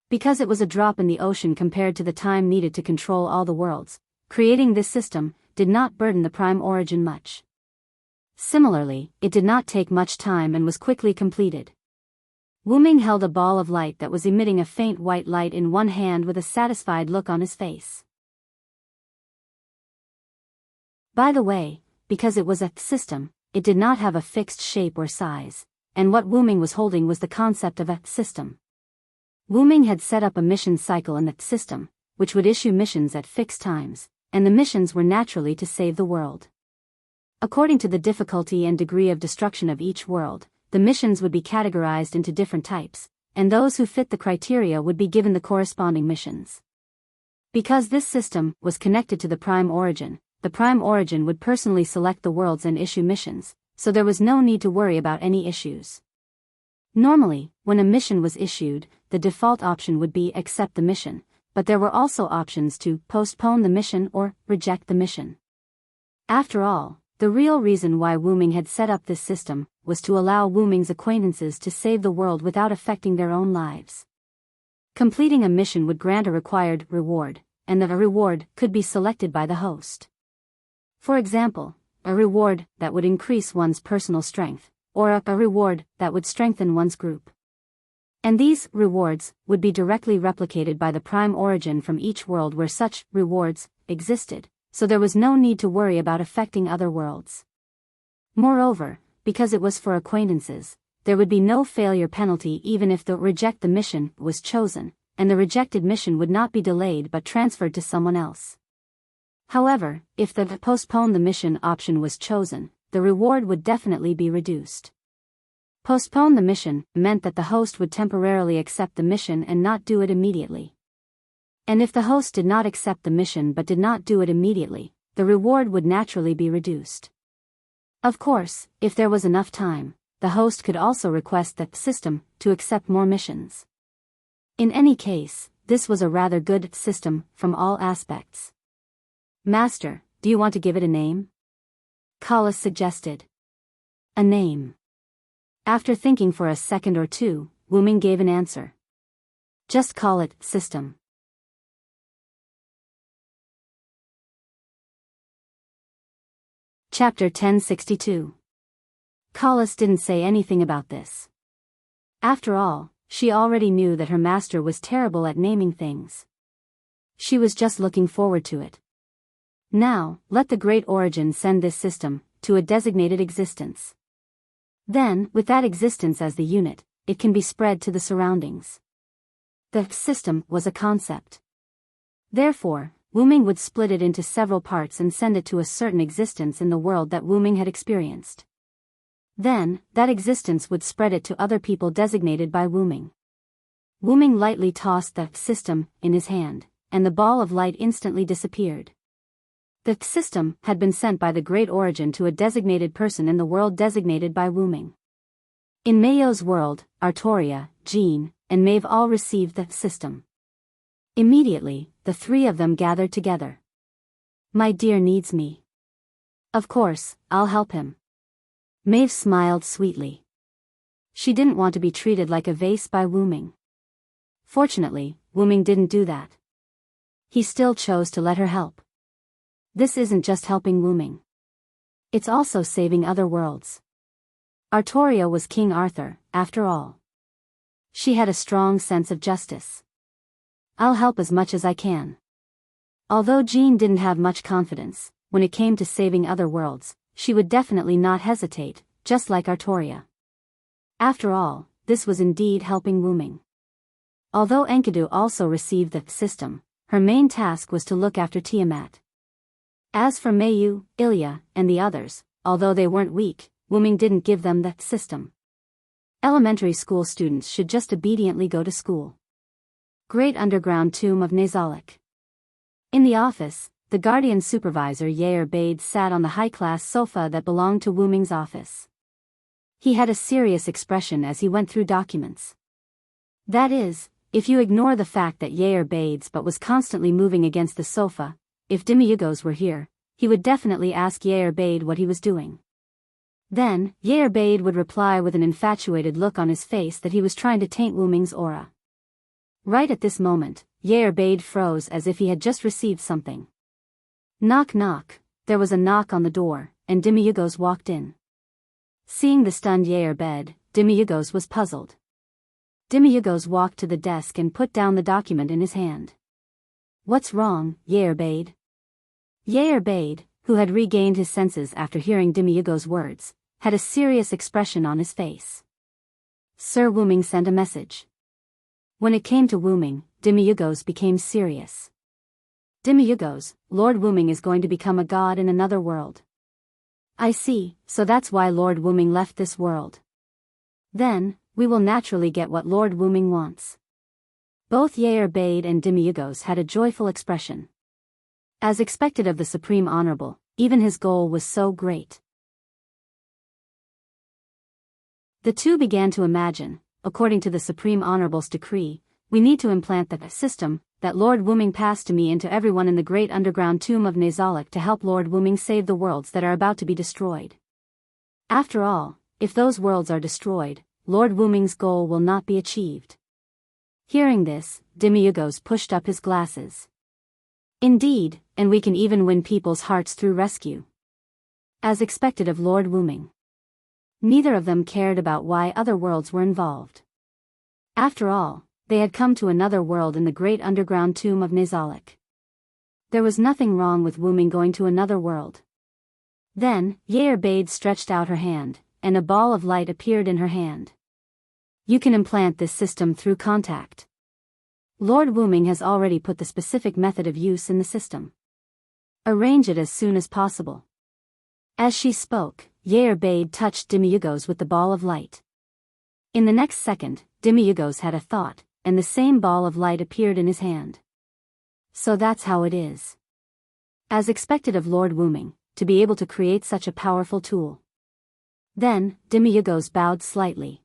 Because it was a drop in the ocean compared to the time needed to control all the worlds, creating this system did not burden the prime origin much. Similarly, it did not take much time and was quickly completed. Wu-ming held a ball of light that was emitting a faint white light in one hand with a satisfied look on his face. By the way, because it was a system, it did not have a fixed shape or size, and what Wu-ming was holding was the concept of a system. Wu-ming had set up a mission cycle in the system, which would issue missions at fixed times, and the missions were naturally to save the world. According to the difficulty and degree of destruction of each world, the missions would be categorized into different types, and those who fit the criteria would be given the corresponding missions. Because this system was connected to the prime origin would personally select the worlds and issue missions, so there was no need to worry about any issues. Normally, when a mission was issued, the default option would be accept the mission, but there were also options to postpone the mission or reject the mission. After all, the real reason why Wu-ming had set up this system was to allow Wu-ming's acquaintances to save the world without affecting their own lives. Completing a mission would grant a required reward, and the reward could be selected by the host. For example, a reward that would increase one's personal strength, or a reward that would strengthen one's group. And these rewards would be directly replicated by the prime origin from each world where such rewards existed, so there was no need to worry about affecting other worlds. Moreover, because it was for acquaintances, there would be no failure penalty even if the reject the mission was chosen, and the rejected mission would not be delayed but transferred to someone else. However, if the postpone the mission option was chosen, the reward would definitely be reduced. Postpone the mission meant that the host would temporarily accept the mission and not do it immediately. And if the host did not accept the mission but did not do it immediately, the reward would naturally be reduced. Of course, if there was enough time, the host could also request the system to accept more missions. In any case, this was a rather good system from all aspects. Master, do you want to give it a name? Collis suggested. A name. After thinking for a second or two, Wu-ming gave an answer. Just call it system. Chapter 1062. Collis didn't say anything about this. After all, she already knew that her master was terrible at naming things. She was just looking forward to it. Now, let the Great Origin send this system to a designated existence. Then, with that existence as the unit, it can be spread to the surroundings. The system was a concept. Therefore, Wu-ming would split it into several parts and send it to a certain existence in the world that Wu-ming had experienced. Then, that existence would spread it to other people designated by Wu-ming. Wu-ming lightly tossed the system in his hand, and the ball of light instantly disappeared. The system had been sent by the Great Origin to a designated person in the world designated by Wu-ming. In Mayo's world, Artoria, Jean, and Maeve all received the system. Immediately, the three of them gathered together. My dear needs me. Of course, I'll help him. Maeve smiled sweetly. She didn't want to be treated like a vase by Wu-ming. Fortunately, Wu-ming didn't do that. He still chose to let her help. This isn't just helping Wu-ming. It's also saving other worlds. Artoria was King Arthur, after all. She had a strong sense of justice. I'll help as much as I can. Although Jean didn't have much confidence, when it came to saving other worlds, she would definitely not hesitate, just like Artoria. After all, this was indeed helping Wu-ming. Although Enkidu also received the system, her main task was to look after Tiamat. As for Mayu, Ilya, and the others, although they weren't weak, Wu-ming didn't give them the system. Elementary school students should just obediently go to school. Great Underground Tomb of Nazalik. In the office, the Guardian Supervisor Yair Bade sat on the high-class sofa that belonged to Wu Ming's office. He had a serious expression as he went through documents. That is, if you ignore the fact that Yair Bade's butt was constantly moving against the sofa. If Demiyugos were here, he would definitely ask Yair Bade what he was doing. Then, Yair Bade would reply with an infatuated look on his face that he was trying to taint Wu Ming's aura. Right at this moment, Yair Bade froze as if he had just received something. Knock knock. There was a knock on the door, and Demiyugos walked in. Seeing the stunned Yair Bade, Demiyugos was puzzled. Demiyugos walked to the desk and put down the document in his hand. What's wrong, Yair Bade? Yair Bade, who had regained his senses after hearing Demiyugos' words, had a serious expression on his face. Sir Wu Ming sent a message. When it came to Wu Ming, Demiyugos became serious. Demiyugos, Lord Wu Ming is going to become a god in another world. I see, so that's why Lord Wu Ming left this world. Then, we will naturally get what Lord Wu Ming wants. Both Yair Bade and Demiyugos had a joyful expression. As expected of the Supreme Honorable, even his goal was so great. The two began to imagine, according to the Supreme Honorable's decree, we need to implant the system that Lord Wu Ming passed to me into everyone in the Great Underground Tomb of Nazalik to help Lord Wu Ming save the worlds that are about to be destroyed. After all, if those worlds are destroyed, Lord Wu Ming's goal will not be achieved. Hearing this, Demiyugos pushed up his glasses. Indeed, and we can even win people's hearts through rescue. As expected of Lord Wu Ming. Neither of them cared about why other worlds were involved. After all, they had come to another world in the Great Underground Tomb of Nazalik. There was nothing wrong with Wu Ming going to another world. Then, Yair Bade stretched out her hand, and a ball of light appeared in her hand. You can implant this system through contact. Lord Wu Ming has already put the specific method of use in the system. Arrange it as soon as possible. As she spoke, Yair Bade touched Demiyugos with the ball of light. In the next second, Demiyugos had a thought, and the same ball of light appeared in his hand. So that's how it is. As expected of Lord Wu Ming, to be able to create such a powerful tool. Then, Demiyugos bowed slightly.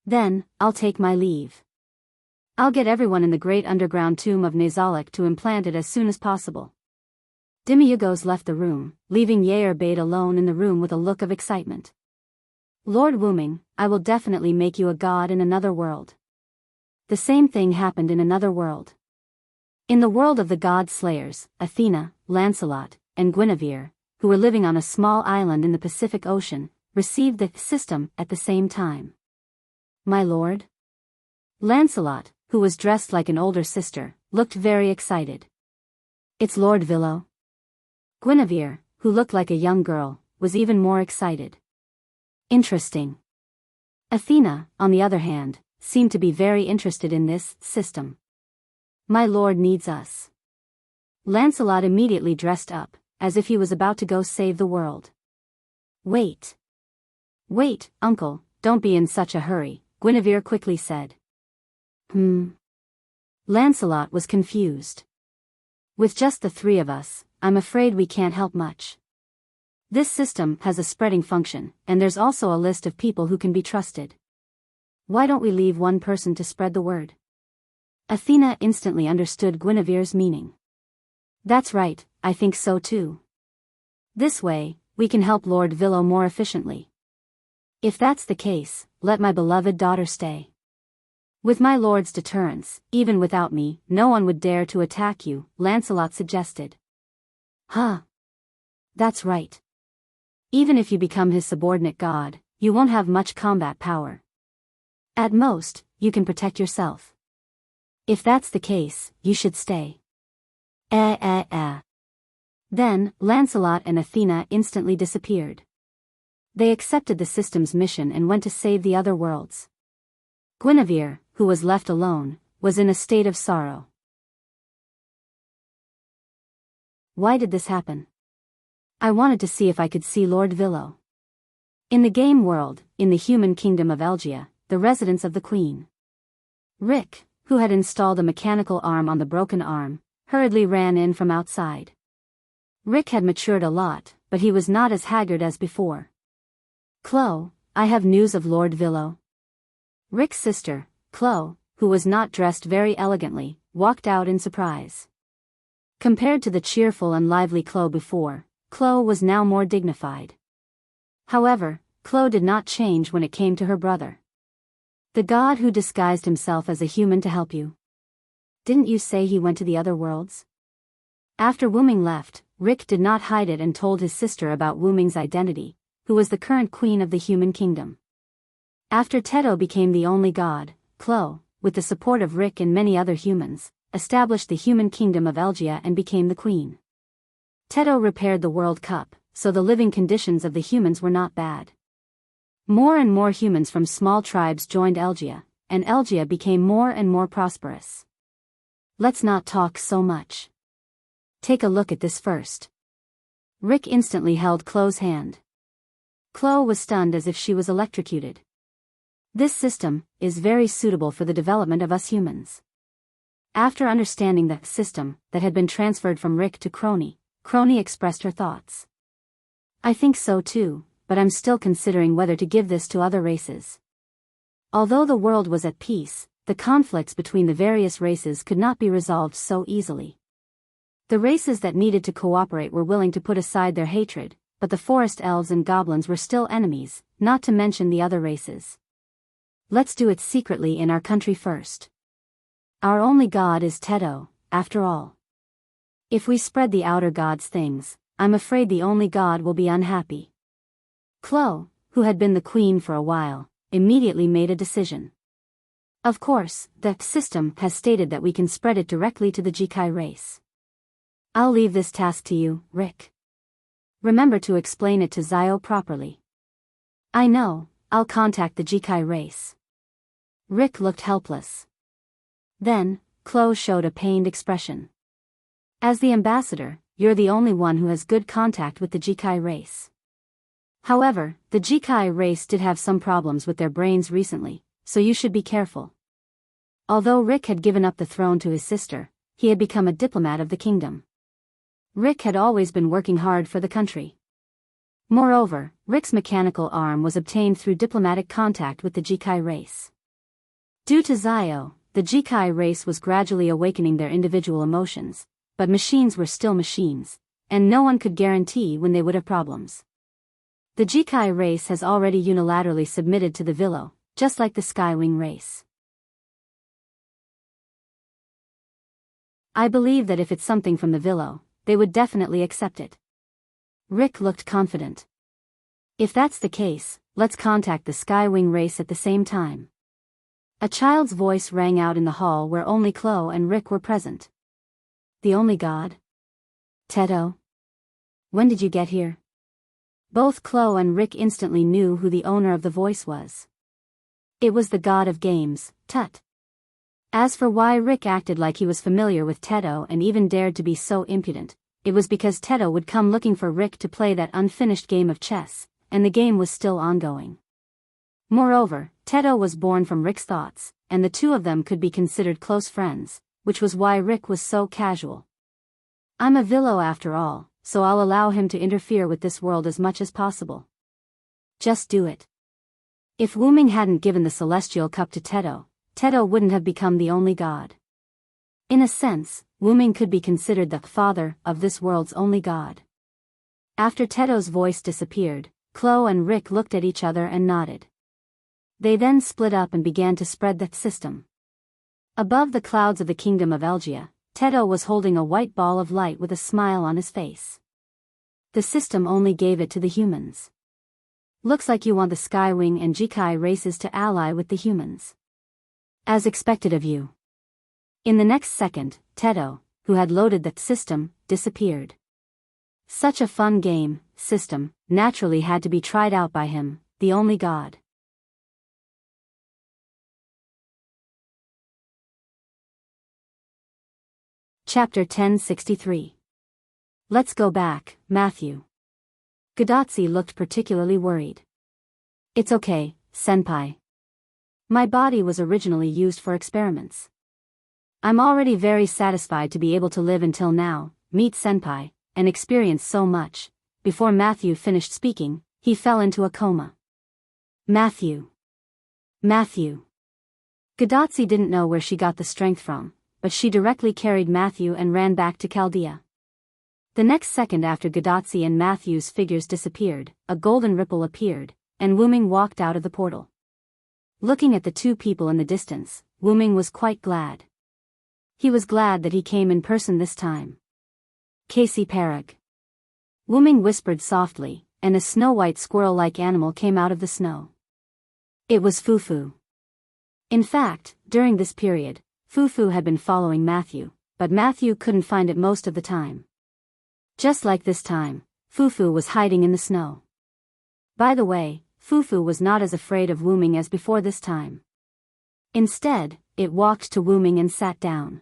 Then, I'll take my leave. I'll get everyone in the Great Underground Tomb of Nazalik to implant it as soon as possible. Demiyugos left the room, leaving Yair Bade alone in the room with a look of excitement. Lord Wu Ming, I will definitely make you a god in another world. The same thing happened in another world. In the world of the god slayers, Athena, Lancelot, and Guinevere, who were living on a small island in the Pacific Ocean, received the system at the same time. My lord? Lancelot, who was dressed like an older sister, looked very excited. It's Lord Villo. Guinevere, who looked like a young girl, was even more excited. Interesting. Athena, on the other hand, seemed to be very interested in this system. My lord needs us. Lancelot immediately dressed up, as if he was about to go save the world. Wait. Wait, uncle, don't be in such a hurry, Guinevere quickly said. Lancelot was confused. With just the three of us, I'm afraid we can't help much. This system has a spreading function, and there's also a list of people who can be trusted. Why don't we leave one person to spread the word? Athena instantly understood Guinevere's meaning. That's right, I think so too. This way, we can help Lord Villo more efficiently. If that's the case, let my beloved daughter stay. With my lord's deterrence, even without me, no one would dare to attack you, Lancelot suggested. Huh. That's right. Even if you become his subordinate god, you won't have much combat power. At most, you can protect yourself. If that's the case, you should stay. Then, Lancelot and Athena instantly disappeared. They accepted the system's mission and went to save the other worlds. Guinevere, who was left alone, was in a state of sorrow. Why did this happen? I wanted to see if I could see Lord Villo. In the game world, in the human kingdom of Elgia, the residence of the queen. Rick, who had installed a mechanical arm on the broken arm, hurriedly ran in from outside. Rick had matured a lot, but he was not as haggard as before. Chloe, I have news of Lord Villo. Rick's sister, Chloe, who was not dressed very elegantly, walked out in surprise. Compared to the cheerful and lively Chloe before, Chloe was now more dignified. However, Chloe did not change when it came to her brother. The god who disguised himself as a human to help you. Didn't you say he went to the other worlds? After Wuming left, Rick did not hide it and told his sister about Wuming's identity, who was the current queen of the human kingdom. After Teto became the only god, Chloe, with the support of Rick and many other humans, established the human kingdom of Elgia and became the queen. Teto repaired the World Cup, so the living conditions of the humans were not bad. More and more humans from small tribes joined Elgia, and Elgia became more and more prosperous. Let's not talk so much. Take a look at this first. Rick instantly held Chloe's hand. Chloe was stunned as if she was electrocuted. This system is very suitable for the development of us humans. After understanding the system that had been transferred from Rick to Crony expressed her thoughts. I think so too, but I'm still considering whether to give this to other races. Although the world was at peace, the conflicts between the various races could not be resolved so easily. The races that needed to cooperate were willing to put aside their hatred, but the forest elves and goblins were still enemies, not to mention the other races. Let's do it secretly in our country first. Our only god is Teto, after all. If we spread the outer god's things, I'm afraid the only god will be unhappy. Chloe, who had been the queen for a while, immediately made a decision. Of course, the system has stated that we can spread it directly to the Jikai race. I'll leave this task to you, Rick. Remember to explain it to Zio properly. I know, I'll contact the Jikai race. Rick looked helpless. Then, Chloe showed a pained expression. As the ambassador, you're the only one who has good contact with the Jikai race. However, the Jikai race did have some problems with their brains recently, so you should be careful. Although Rick had given up the throne to his sister, he had become a diplomat of the kingdom. Rick had always been working hard for the country. Moreover, Rick's mechanical arm was obtained through diplomatic contact with the Jikai race. Due to Zio, the Jikai race was gradually awakening their individual emotions, but machines were still machines, and no one could guarantee when they would have problems. The Jikai race has already unilaterally submitted to the Villo, just like the Skywing race. I believe that if it's something from the Villo, they would definitely accept it. Rick looked confident. If that's the case, let's contact the Skywing race at the same time. A child's voice rang out in the hall where only Chloe and Rick were present. The only god? Teto? When did you get here? Both Chloe and Rick instantly knew who the owner of the voice was. It was the god of games, Tut. As for why Rick acted like he was familiar with Teto and even dared to be so impudent, it was because Teto would come looking for Rick to play that unfinished game of chess, and the game was still ongoing. Moreover, Teto was born from Rick's thoughts, and the two of them could be considered close friends, which was why Rick was so casual. I'm a Villo after all, so I'll allow him to interfere with this world as much as possible. Just do it. If Wuming hadn't given the celestial cup to Teto, Teto wouldn't have become the only god. In a sense, Wuming could be considered the father of this world's only god. After Teto's voice disappeared, Chloe and Rick looked at each other and nodded. They then split up and began to spread that system. Above the clouds of the kingdom of Elgia, Teto was holding a white ball of light with a smile on his face. The system only gave it to the humans. Looks like you want the Skywing and Jikai races to ally with the humans. As expected of you. In the next second, Teto, who had loaded that system, disappeared. Such a fun game, system, naturally had to be tried out by him, the only god. Chapter 1063. Let's go back, Matthew. Gadotzi looked particularly worried. It's okay, senpai. My body was originally used for experiments. I'm already very satisfied to be able to live until now, meet senpai, and experience so much. Before Matthew finished speaking, he fell into a coma. Matthew. Gadotsi didn't know where she got the strength from, but she directly carried Matthew and ran back to Chaldea. The next second after Gadotsi and Matthew's figures disappeared, a golden ripple appeared, and Wuming walked out of the portal. Looking at the two people in the distance, Wuming was quite glad. He was glad that he came in person this time. Casey Parag. Wuming whispered softly, and a snow-white squirrel-like animal came out of the snow. It was Fufu. In fact, during this period, Fufu had been following Matthew, but Matthew couldn't find it most of the time. Just like this time, Fufu was hiding in the snow. By the way, Fufu was not as afraid of Wuming as before this time. Instead, it walked to Wuming and sat down.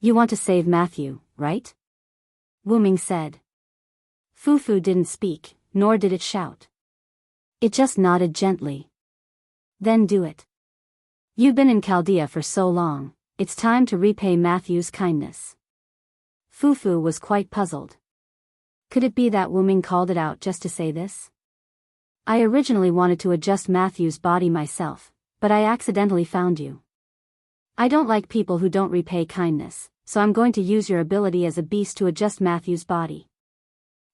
You want to save Matthew, right? Wuming said. Fufu didn't speak, nor did it shout. It just nodded gently. Then do it. You've been in Chaldea for so long, it's time to repay Matthew's kindness. Fufu was quite puzzled. Could it be that Wuming called it out just to say this? I originally wanted to adjust Matthew's body myself, but I accidentally found you. I don't like people who don't repay kindness, so I'm going to use your ability as a beast to adjust Matthew's body.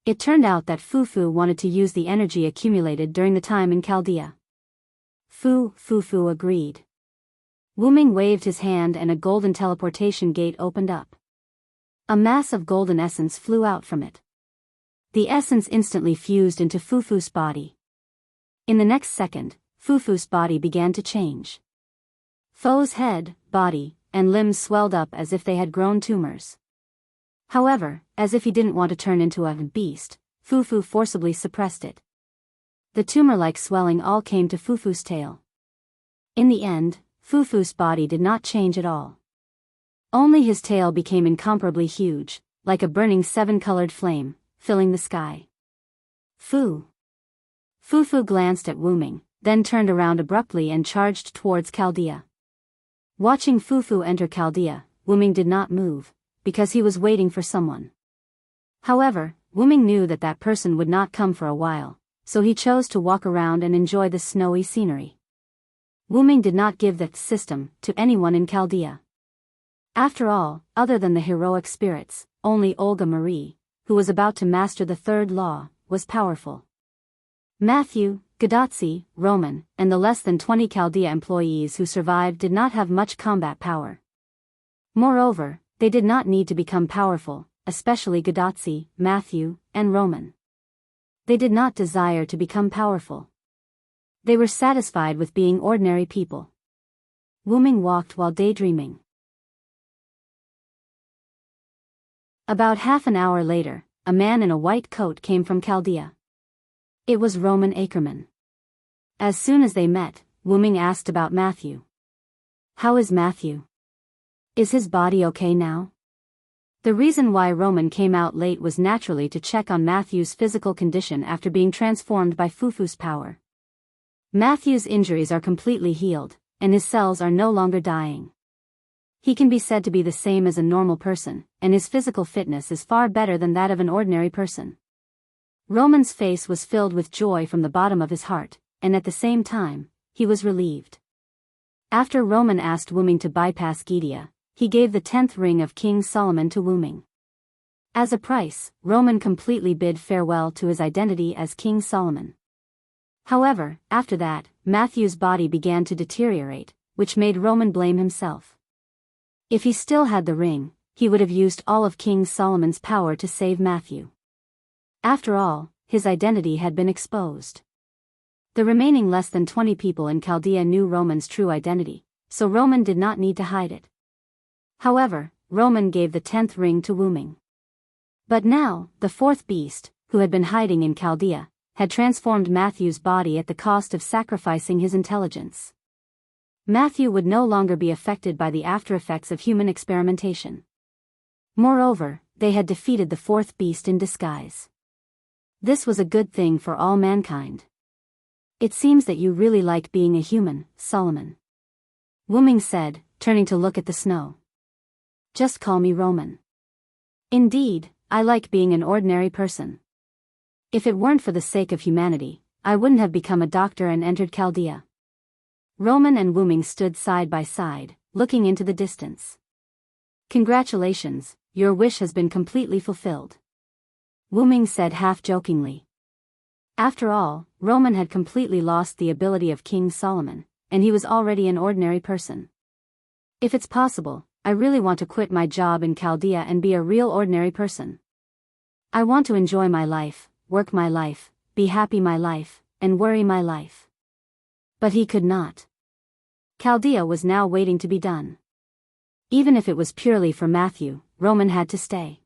It turned out that Fufu wanted to use the energy accumulated during the time in Chaldea. Fufu agreed. Wuming waved his hand and a golden teleportation gate opened up. A mass of golden essence flew out from it. The essence instantly fused into Fufu's body. In the next second, Fufu's body began to change. Fo's head, body, and limbs swelled up as if they had grown tumors. However, as if he didn't want to turn into a beast, Fufu forcibly suppressed it. The tumor-like swelling all came to Fufu's tail. In the end, Fufu's body did not change at all. Only his tail became incomparably huge, like a burning seven-colored flame, filling the sky. Fufu glanced at Wuming, then turned around abruptly and charged towards Chaldea. Watching Fufu enter Chaldea, Wuming did not move, because he was waiting for someone. However, Wuming knew that that person would not come for a while, so he chose to walk around and enjoy the snowy scenery. Wuming did not give that system to anyone in Chaldea. After all, other than the heroic spirits, only Olga Marie, who was about to master the third law, was powerful. Matthew, Gadotsi, Roman, and the less than 20 Chaldea employees who survived did not have much combat power. Moreover, they did not need to become powerful, especially Gadotsi, Matthew, and Roman. They did not desire to become powerful. They were satisfied with being ordinary people. Wuming walked while daydreaming. About half an hour later, a man in a white coat came from Chaldea. It was Roman Ackerman. As soon as they met, Wuming asked about Matthew. How is Matthew? Is his body okay now? The reason why Roman came out late was naturally to check on Matthew's physical condition after being transformed by Fufu's power. Matthew's injuries are completely healed, and his cells are no longer dying. He can be said to be the same as a normal person, and his physical fitness is far better than that of an ordinary person. Roman's face was filled with joy from the bottom of his heart, and at the same time, he was relieved. After Roman asked Wuming to bypass Gydia, he gave the 10th ring of King Solomon to Wuming. As a price, Roman completely bid farewell to his identity as King Solomon. However, after that, Matthew's body began to deteriorate, which made Roman blame himself. If he still had the ring, he would have used all of King Solomon's power to save Matthew. After all, his identity had been exposed. The remaining less than 20 people in Chaldea knew Roman's true identity, so Roman did not need to hide it. However, Roman gave the 10th ring to Wuming. But now, the fourth beast, who had been hiding in Chaldea, had transformed Matthew's body at the cost of sacrificing his intelligence. Matthew would no longer be affected by the aftereffects of human experimentation. Moreover, they had defeated the fourth beast in disguise. This was a good thing for all mankind. It seems that you really like being a human, Solomon. Wu-Ming said, turning to look at the snow. Just call me Roman. Indeed, I like being an ordinary person. If it weren't for the sake of humanity, I wouldn't have become a doctor and entered Chaldea. Roman and Wu-Ming stood side by side, looking into the distance. Congratulations, your wish has been completely fulfilled. Wu-Ming said half-jokingly. After all, Roman had completely lost the ability of King Solomon, and he was already an ordinary person. If it's possible, I really want to quit my job in Chaldea and be a real ordinary person. I want to enjoy my life, work my life, be happy my life, and worry my life. But he could not. Chaldea was now waiting to be done. Even if it was purely for Matthew, Roman had to stay.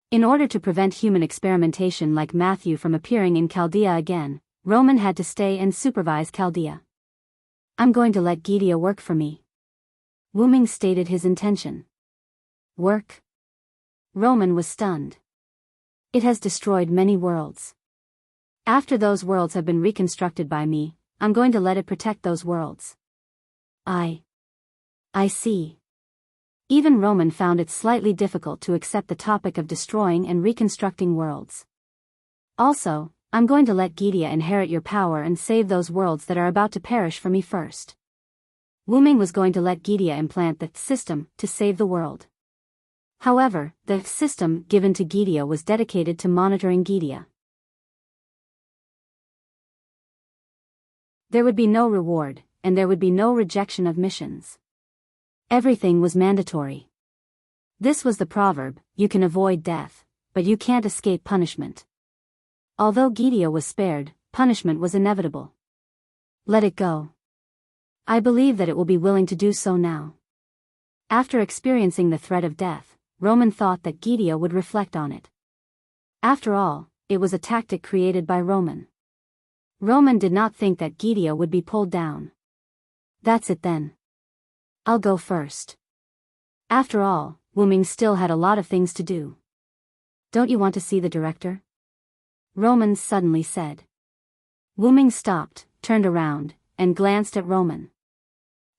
In order to prevent human experimentation like Matthew from appearing in Chaldea again, Roman had to stay and supervise Chaldea. I'm going to let Chaldea work for me. Wu-Ming stated his intention. Work? Roman was stunned. It has destroyed many worlds. After those worlds have been reconstructed by me, I'm going to let it protect those worlds. I see. Even Roman found it slightly difficult to accept the topic of destroying and reconstructing worlds. Also, I'm going to let Chaldea inherit your power and save those worlds that are about to perish for me first. Wu-Ming was going to let Chaldea implant the system to save the world. However, the system given to Chaldea was dedicated to monitoring Chaldea. There would be no reward, and there would be no rejection of missions. Everything was mandatory. This was the proverb, you can avoid death, but you can't escape punishment. Although Chaldea was spared, punishment was inevitable. Let it go. I believe that it will be willing to do so now. After experiencing the threat of death, Roman thought that Chaldea would reflect on it. After all, it was a tactic created by Roman. Roman did not think that Chaldea would be pulled down. That's it then. I'll go first. After all, Wu-Ming still had a lot of things to do. Don't you want to see the director? Roman suddenly said. Wu-Ming stopped, turned around, and glanced at Roman.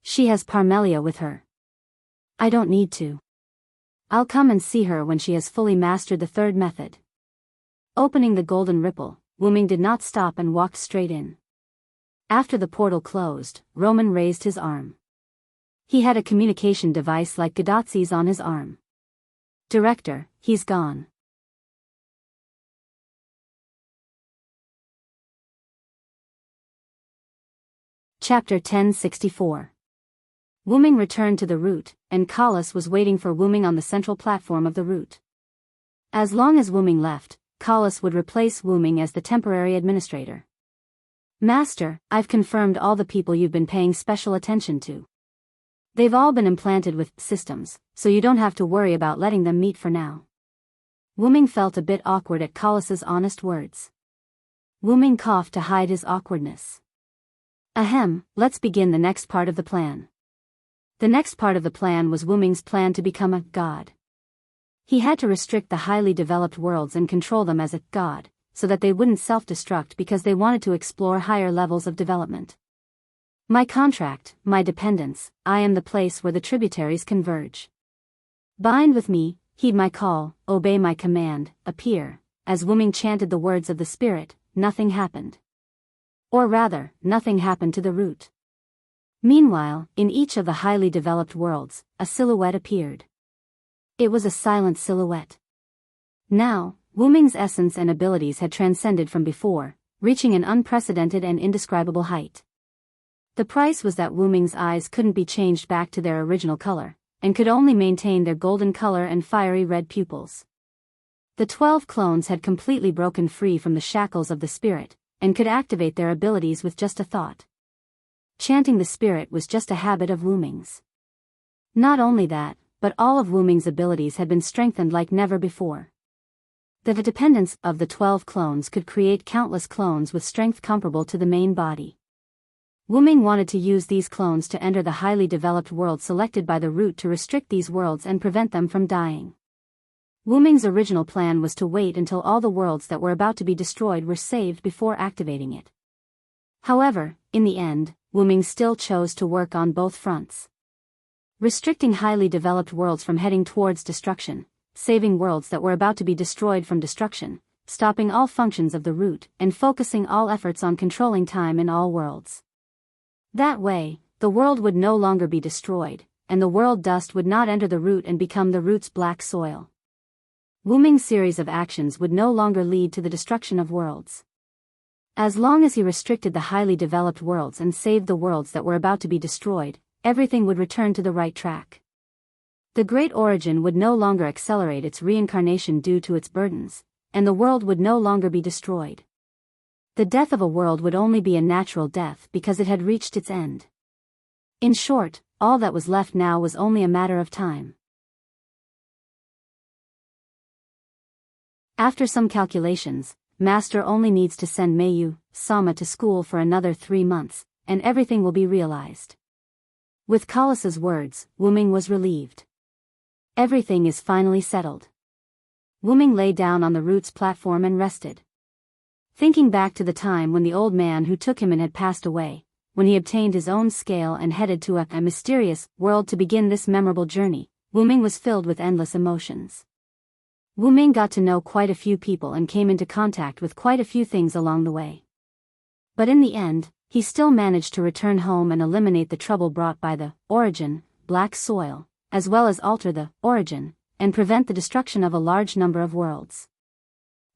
She has Parmelia with her. I don't need to. I'll come and see her when she has fully mastered the third method. Opening the golden ripple, Wu-Ming did not stop and walked straight in. After the portal closed, Roman raised his arm. He had a communication device like Gadotzi's on his arm. Director, he's gone. Chapter 1064. Wu-Ming returned to the route, and Kalas was waiting for Wu-Ming on the central platform of the route. As long as Wu-Ming left, Kalas would replace Wu-Ming as the temporary administrator. Master, I've confirmed all the people you've been paying special attention to. They've all been implanted with systems, so you don't have to worry about letting them meet for now. Wu-Ming felt a bit awkward at Kalas's honest words. Wu-Ming coughed to hide his awkwardness. Ahem, let's begin the next part of the plan. The next part of the plan was Wu-Ming's plan to become a god. He had to restrict the highly developed worlds and control them as a god, so that they wouldn't self-destruct because they wanted to explore higher levels of development. My contract, my dependence, I am the place where the tributaries converge. Bind with me, heed my call, obey my command, appear. As Wu-Ming chanted the words of the spirit, nothing happened. Or rather, nothing happened to the root. Meanwhile, in each of the highly developed worlds, a silhouette appeared. It was a silent silhouette. Now, Wu-Ming's essence and abilities had transcended from before, reaching an unprecedented and indescribable height. The price was that Wu-Ming's eyes couldn't be changed back to their original color, and could only maintain their golden color and fiery red pupils. The 12 clones had completely broken free from the shackles of the spirit, and could activate their abilities with just a thought. Chanting the spirit was just a habit of Wu-Ming's. Not only that, but all of Wu-Ming's abilities had been strengthened like never before. The dependence of the 12 clones could create countless clones with strength comparable to the main body. Wu-Ming wanted to use these clones to enter the highly developed world selected by the root to restrict these worlds and prevent them from dying. Wu-Ming's original plan was to wait until all the worlds that were about to be destroyed were saved before activating it. However, in the end, Wu-Ming still chose to work on both fronts. Restricting highly developed worlds from heading towards destruction, saving worlds that were about to be destroyed from destruction, stopping all functions of the root, and focusing all efforts on controlling time in all worlds. That way, the world would no longer be destroyed, and the world dust would not enter the root and become the root's black soil. Wu-Ming's series of actions would no longer lead to the destruction of worlds. As long as he restricted the highly developed worlds and saved the worlds that were about to be destroyed, everything would return to the right track. The Great Origin would no longer accelerate its reincarnation due to its burdens, and the world would no longer be destroyed. The death of a world would only be a natural death because it had reached its end. In short, all that was left now was only a matter of time. After some calculations, Master only needs to send Mayu-sama to school for another 3 months, and everything will be realized. With Colossus' words, Wu-Ming was relieved. Everything is finally settled. Wu-Ming lay down on the root's platform and rested. Thinking back to the time when the old man who took him in had passed away, when he obtained his own scale and headed to a mysterious world to begin this memorable journey, Wu-Ming was filled with endless emotions. Wu-Ming got to know quite a few people and came into contact with quite a few things along the way. But in the end, he still managed to return home and eliminate the trouble brought by the origin, black soil, as well as alter the origin, and prevent the destruction of a large number of worlds.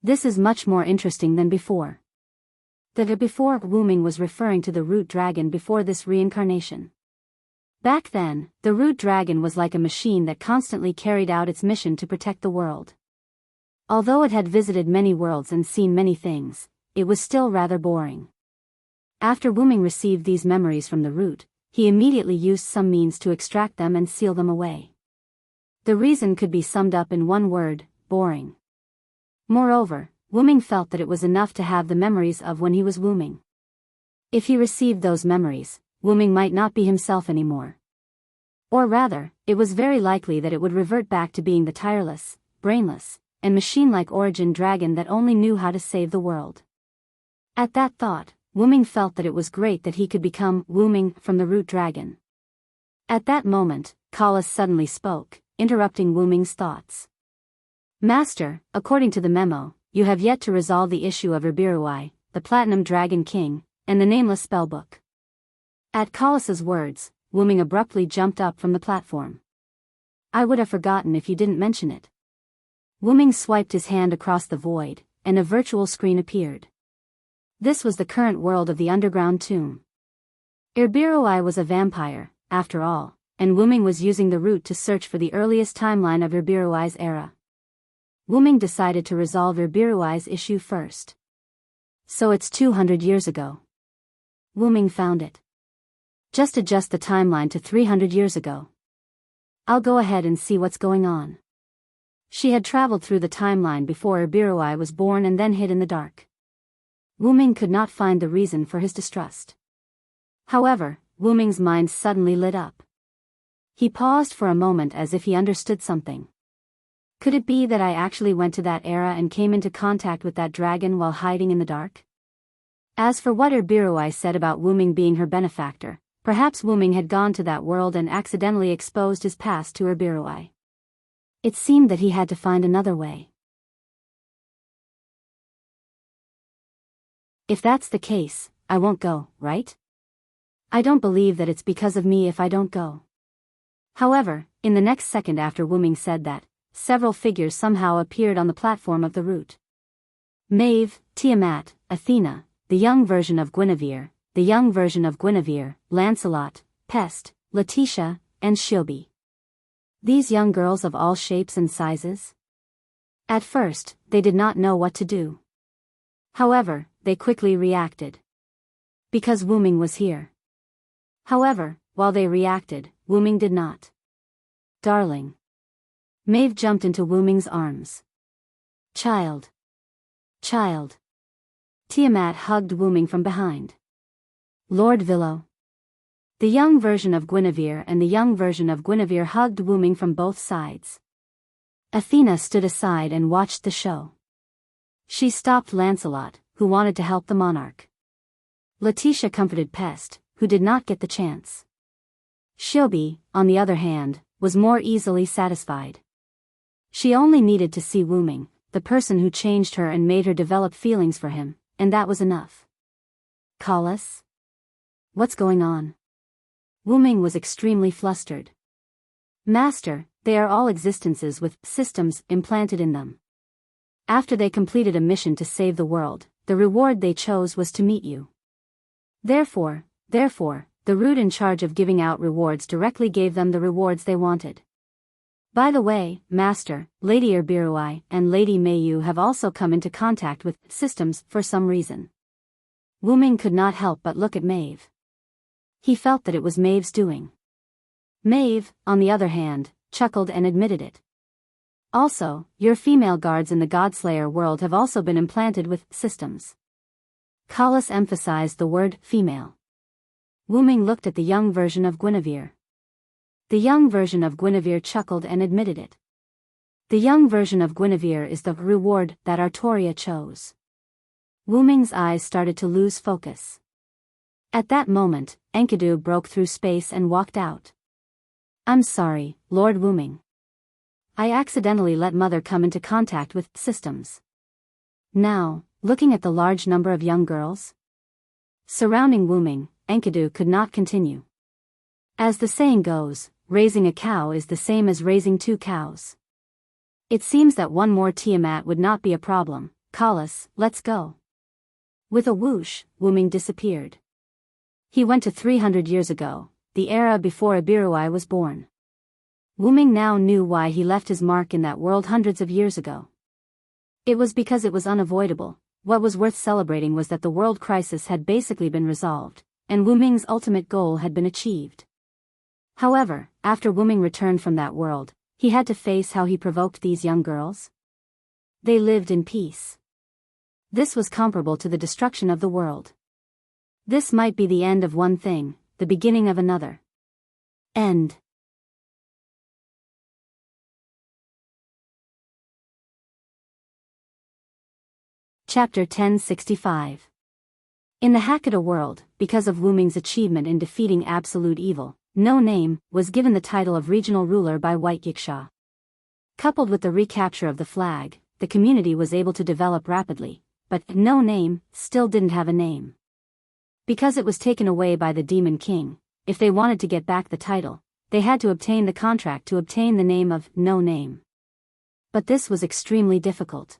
This is much more interesting than before. The before Wu-Ming was referring to the root dragon before this reincarnation. Back then, the root dragon was like a machine that constantly carried out its mission to protect the world. Although it had visited many worlds and seen many things, it was still rather boring. After Wu-Ming received these memories from the root, he immediately used some means to extract them and seal them away. The reason could be summed up in one word: boring. Moreover, Wu-Ming felt that it was enough to have the memories of when he was Wu-Ming. If he received those memories, Wu-Ming might not be himself anymore. Or rather, it was very likely that it would revert back to being the tireless, brainless, and machine-like origin dragon that only knew how to save the world. At that thought, Wu-Ming felt that it was great that he could become Wu-Ming from the root dragon. At that moment, Colossus suddenly spoke, interrupting Wu-Ming's thoughts. Master, according to the memo, you have yet to resolve the issue of Urbiruai, the Platinum Dragon King, and the Nameless Spellbook. At Colossus's words, Wu-Ming abruptly jumped up from the platform. I would have forgotten if you didn't mention it. Wu-Ming swiped his hand across the void, and a virtual screen appeared. This was the current world of the underground tomb. Urbiruai was a vampire, after all, and Wu-Ming was using the root to search for the earliest timeline of Urbiruai's era. Wu-Ming decided to resolve Urbiruai's issue first. So it's 200 years ago. Wu-Ming found it. Just adjust the timeline to 300 years ago. I'll go ahead and see what's going on. She had traveled through the timeline before Urbiruai was born and then hid in the dark. Wu-Ming could not find the reason for his distrust. However, Wu-Ming's mind suddenly lit up. He paused for a moment as if he understood something. Could it be that I actually went to that era and came into contact with that dragon while hiding in the dark? As for what Urbiruai said about Wu-Ming being her benefactor, perhaps Wu-Ming had gone to that world and accidentally exposed his past to Urbiruai. It seemed that he had to find another way. If that's the case, I won't go, right? I don't believe that it's because of me if I don't go. However, in the next second after Wu-Ming said that, several figures somehow appeared on the platform of the root. Maeve, Tiamat, Athena, the young version of Guinevere, the young version of Guinevere, Lancelot, Pest, Letitia, and Shiobi. These young girls of all shapes and sizes? At first, they did not know what to do. However, they quickly reacted. Because Wu-Ming was here. However, while they reacted, Wu-Ming did not. Darling. Maeve jumped into Wu-Ming's arms. Child. Child. Tiamat hugged Wu-Ming from behind. Lord Villo. The young version of Guinevere and the young version of Guinevere hugged Wu-Ming from both sides. Athena stood aside and watched the show. She stopped Lancelot, who wanted to help the monarch. Letitia comforted Pest, who did not get the chance. Shiobi, on the other hand, was more easily satisfied. She only needed to see Wuming, the person who changed her and made her develop feelings for him, and that was enough. Kalas? What's going on? Wuming was extremely flustered. Master, they are all existences with systems implanted in them. After they completed a mission to save the world, the reward they chose was to meet you. Therefore, the root in charge of giving out rewards directly gave them the rewards they wanted. By the way, Master, Lady Erbiruai and Lady Mayu have also come into contact with systems for some reason. Wuming could not help but look at Maeve. He felt that it was Maeve's doing. Maeve, on the other hand, chuckled and admitted it. Also, your female guards in the Godslayer world have also been implanted with systems. Kalas emphasized the word female. Wuming looked at the young version of Guinevere. The young version of Guinevere chuckled and admitted it. The young version of Guinevere is the reward that Artoria chose. Wuming's eyes started to lose focus. At that moment, Enkidu broke through space and walked out. I'm sorry, Lord Wuming. I accidentally let Mother come into contact with systems. Now, looking at the large number of young girls surrounding Wuming, Enkidu could not continue. As the saying goes, raising a cow is the same as raising 2 cows. It seems that one more Tiamat would not be a problem. Kalas, let's go. With a whoosh, Wuming disappeared. He went to 300 years ago, the era before Ibiruai was born. Wuming now knew why he left his mark in that world hundreds of years ago. It was because it was unavoidable. What was worth celebrating was that the world crisis had basically been resolved, and Wuming's ultimate goal had been achieved. However, after Wuming returned from that world, he had to face how he provoked these young girls. They lived in peace. This was comparable to the destruction of the world. This might be the end of one thing, the beginning of another. End. Chapter 1065. In the Hakata world, because of Wuming's achievement in defeating absolute evil, No Name was given the title of regional ruler by White Yiksha. Coupled with the recapture of the flag, the community was able to develop rapidly, but No Name still didn't have a name. Because it was taken away by the Demon King, if they wanted to get back the title, they had to obtain the contract to obtain the name of No Name. But this was extremely difficult.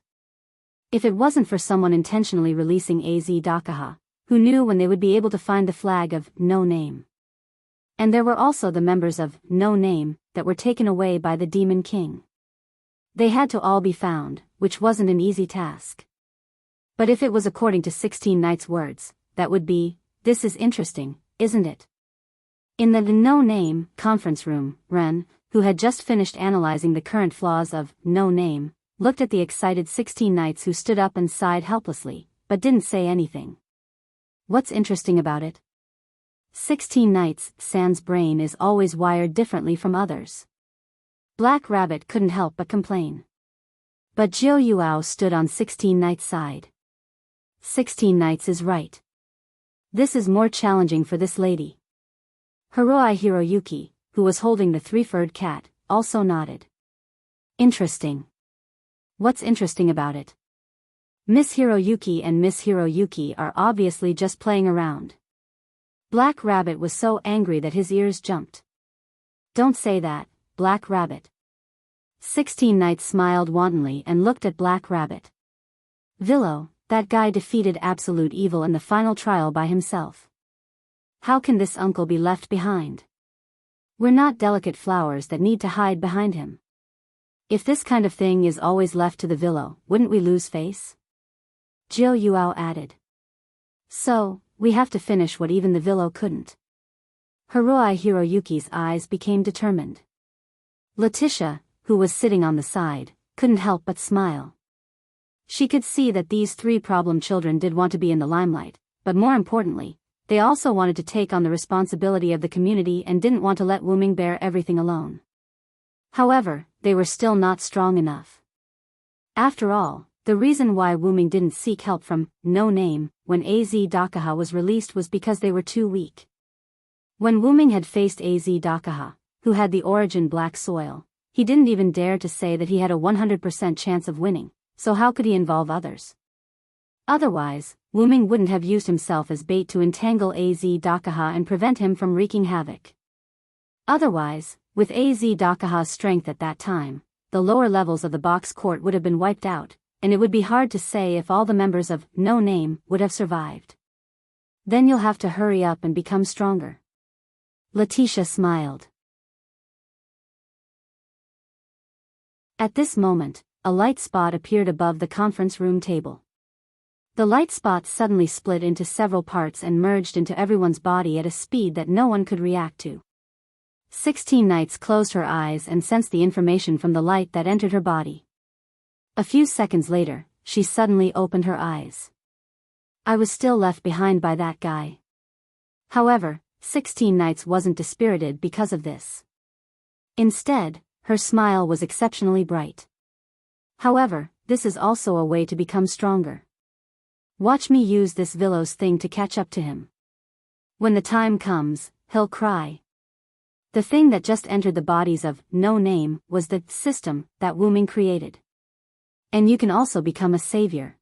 If it wasn't for someone intentionally releasing Az Dakaha, who knew when they would be able to find the flag of No Name. And there were also the members of No Name that were taken away by the Demon King. They had to all be found, which wasn't an easy task. But if it was according to 16 Knights' words, that would be, this is interesting, isn't it? In the No Name conference room, Ren, who had just finished analyzing the current flaws of No Name, looked at the excited 16 Knights who stood up and sighed helplessly, but didn't say anything. What's interesting about it? 16 Knights, San's brain is always wired differently from others. Black Rabbit couldn't help but complain. But Jiu Yuao stood on 16 Knights' side. 16 Knights is right. This is more challenging for this lady. Hiroi Hiroyuki, who was holding the 3-furred cat, also nodded. Interesting. What's interesting about it? Miss Hiroyuki and Miss Hiroyuki are obviously just playing around. Black Rabbit was so angry that his ears jumped. Don't say that, Black Rabbit. 16 Knights smiled wantonly and looked at Black Rabbit. Villo, that guy defeated absolute evil in the final trial by himself. How can this uncle be left behind? We're not delicate flowers that need to hide behind him. If this kind of thing is always left to the Villo, wouldn't we lose face? Jiu Yuao added. So, we have to finish what even the Villo couldn't. Hiroi Hiroyuki's eyes became determined. Letitia, who was sitting on the side, couldn't help but smile. She could see that these 3 problem children did want to be in the limelight, but more importantly, they also wanted to take on the responsibility of the community and didn't want to let Wuming bear everything alone. However, they were still not strong enough. After all, The reason why Wuming didn't seek help from No Name when AZ Dakaha was released was because they were too weak. When Wuming had faced AZ Dakaha, who had the origin black soil, he didn't even dare to say that he had a 100% chance of winning, so how could he involve others? Otherwise, Wuming wouldn't have used himself as bait to entangle AZ Dakaha and prevent him from wreaking havoc. Otherwise, with AZ Dakaha's strength at that time, the lower levels of the box court would have been wiped out, and it would be hard to say if all the members of No Name would have survived. Then you'll have to hurry up and become stronger. Letitia smiled. At this moment, a light spot appeared above the conference room table. The light spot suddenly split into several parts and merged into everyone's body at a speed that no one could react to. 16 Knights closed her eyes and sensed the information from the light that entered her body. A few seconds later, she suddenly opened her eyes. I was still left behind by that guy. However, 16 Knights wasn't dispirited because of this. Instead, her smile was exceptionally bright. However, this is also a way to become stronger. Watch me use this Villos thing to catch up to him. When the time comes, he'll cry. The thing that just entered the bodies of No Name was the system that Wuming created. And you can also become a savior.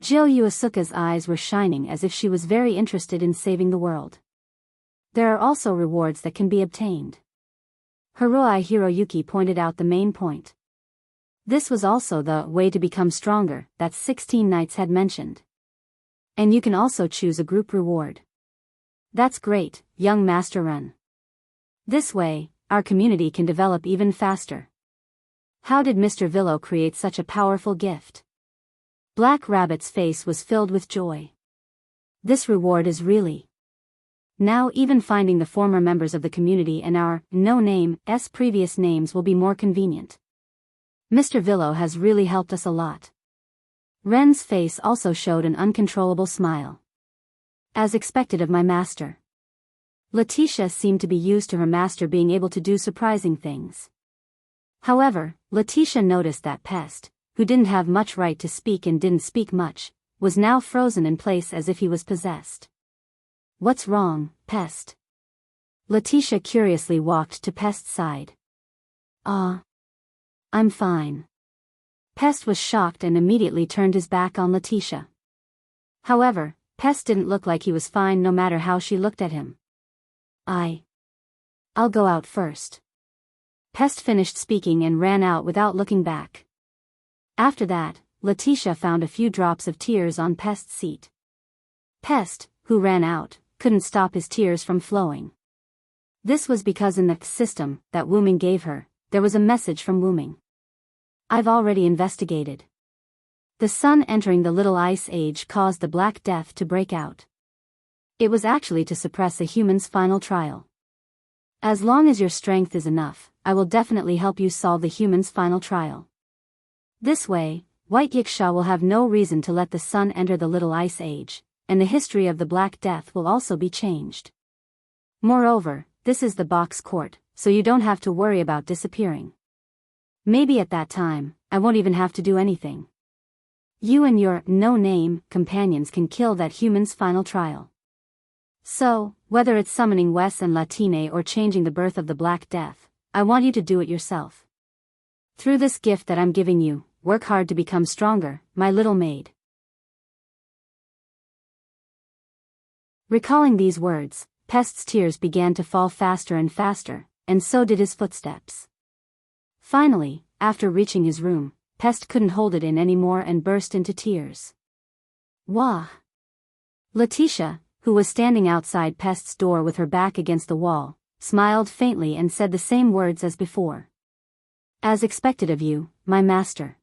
Jill Yuasuka's eyes were shining as if she was very interested in saving the world. There are also rewards that can be obtained. Hiroi Hiroyuki pointed out the main point. This was also the way to become stronger that 16 Knights had mentioned. And you can also choose a group reward. That's great, young Master Ren. This way, our community can develop even faster. How did Mr. Villo create such a powerful gift? Black Rabbit's face was filled with joy. This reward is really. Now even finding the former members of the community and our No Name's previous names will be more convenient. Mr. Villo has really helped us a lot. Ren's face also showed an uncontrollable smile. As expected of my master. Letitia seemed to be used to her master being able to do surprising things. However, Letitia noticed that Pest, who didn't have much right to speak and didn't speak much, was now frozen in place as if he was possessed. What's wrong, Pest? Letitia curiously walked to Pest's side. I'm fine. Pest was shocked and immediately turned his back on Letitia. However, Pest didn't look like he was fine no matter how she looked at him. I'll go out first. Pest finished speaking and ran out without looking back. After that, Letitia found a few drops of tears on Pest's seat. Pest, who ran out, couldn't stop his tears from flowing. This was because in the system that Wuming gave her, there was a message from Wuming. I've already investigated. The sun entering the Little Ice Age caused the Black Death to break out. It was actually to suppress a human's final trial. As long as your strength is enough, I will definitely help you solve the human's final trial. This way, White Yiksha will have no reason to let the sun enter the Little Ice Age, and the history of the Black Death will also be changed. Moreover, this is the box court, so you don't have to worry about disappearing. Maybe at that time, I won't even have to do anything. You and your No Name companions can kill that human's final trial. So, whether it's summoning Wes and Latine or changing the birth of the Black Death, I want you to do it yourself. Through this gift that I'm giving you, work hard to become stronger, my little maid. Recalling these words, Pest's tears began to fall faster and faster, and so did his footsteps. Finally, after reaching his room, Pest couldn't hold it in anymore and burst into tears. Wah! Letitia, who was standing outside Pest's door with her back against the wall, smiled faintly and said the same words as before. As expected of you, my master.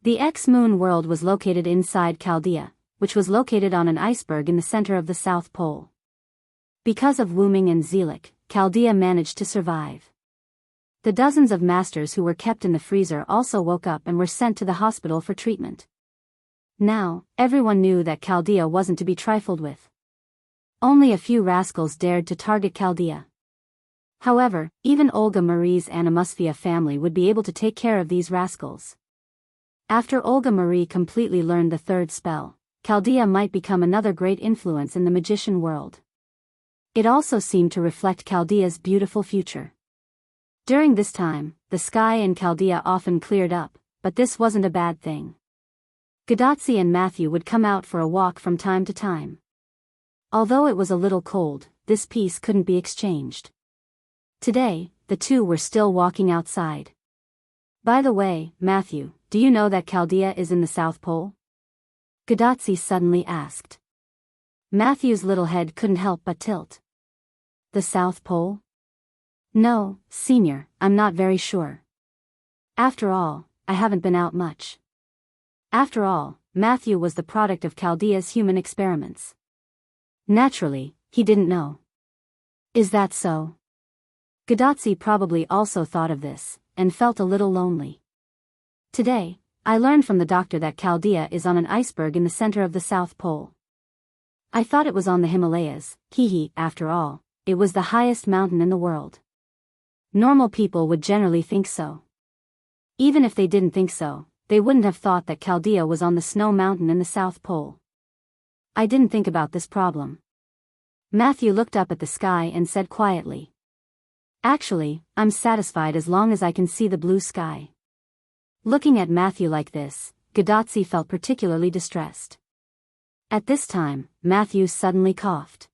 The X-Moon world was located inside Chaldea, which was located on an iceberg in the center of the South Pole. Because of Wuming and Zelik, Chaldea managed to survive. The dozens of masters who were kept in the freezer also woke up and were sent to the hospital for treatment. Now, everyone knew that Chaldea wasn't to be trifled with. Only a few rascals dared to target Chaldea. However, even Olga Marie's Animusphia family would be able to take care of these rascals. After Olga Marie completely learned the third spell, Chaldea might become another great influence in the magician world. It also seemed to reflect Chaldea's beautiful future. During this time, the sky in Chaldea often cleared up, but this wasn't a bad thing. Gadotsi and Matthew would come out for a walk from time to time. Although it was a little cold, this peace couldn't be exchanged. Today, the two were still walking outside. By the way, Matthew, do you know that Chaldea is in the South Pole? Gadotsi suddenly asked. Matthew's little head couldn't help but tilt. The South Pole? No, Senior, I'm not very sure. After all, I haven't been out much. After all, Matthew was the product of Chaldea's human experiments. Naturally, he didn't know. Is that so? Gadotsi probably also thought of this, and felt a little lonely. Today, I learned from the doctor that Chaldea is on an iceberg in the center of the South Pole. I thought it was on the Himalayas, after all, it was the highest mountain in the world. Normal people would generally think so. Even if they didn't think so, they wouldn't have thought that Chaldea was on the snow mountain in the South Pole. I didn't think about this problem. Matthew looked up at the sky and said quietly. Actually, I'm satisfied as long as I can see the blue sky. Looking at Matthew like this, Gadotsi felt particularly distressed. At this time, Matthew suddenly coughed.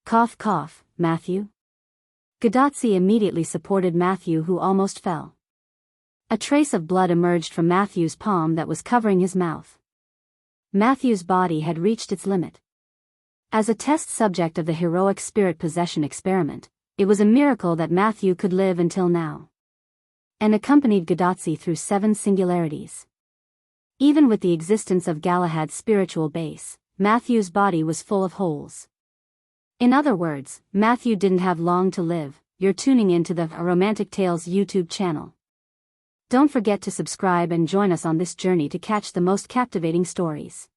Cough cough, Matthew? Gadotsi immediately supported Matthew, who almost fell. A trace of blood emerged from Matthew's palm that was covering his mouth. Matthew's body had reached its limit. As a test subject of the heroic spirit possession experiment, it was a miracle that Matthew could live until now. And accompanied Gadotsi through 7 singularities. Even with the existence of Galahad's spiritual base, Matthew's body was full of holes. In other words, Matthew didn't have long to live. You're tuning into the Romantic Tales YouTube channel. Don't forget to subscribe and join us on this journey to catch the most captivating stories.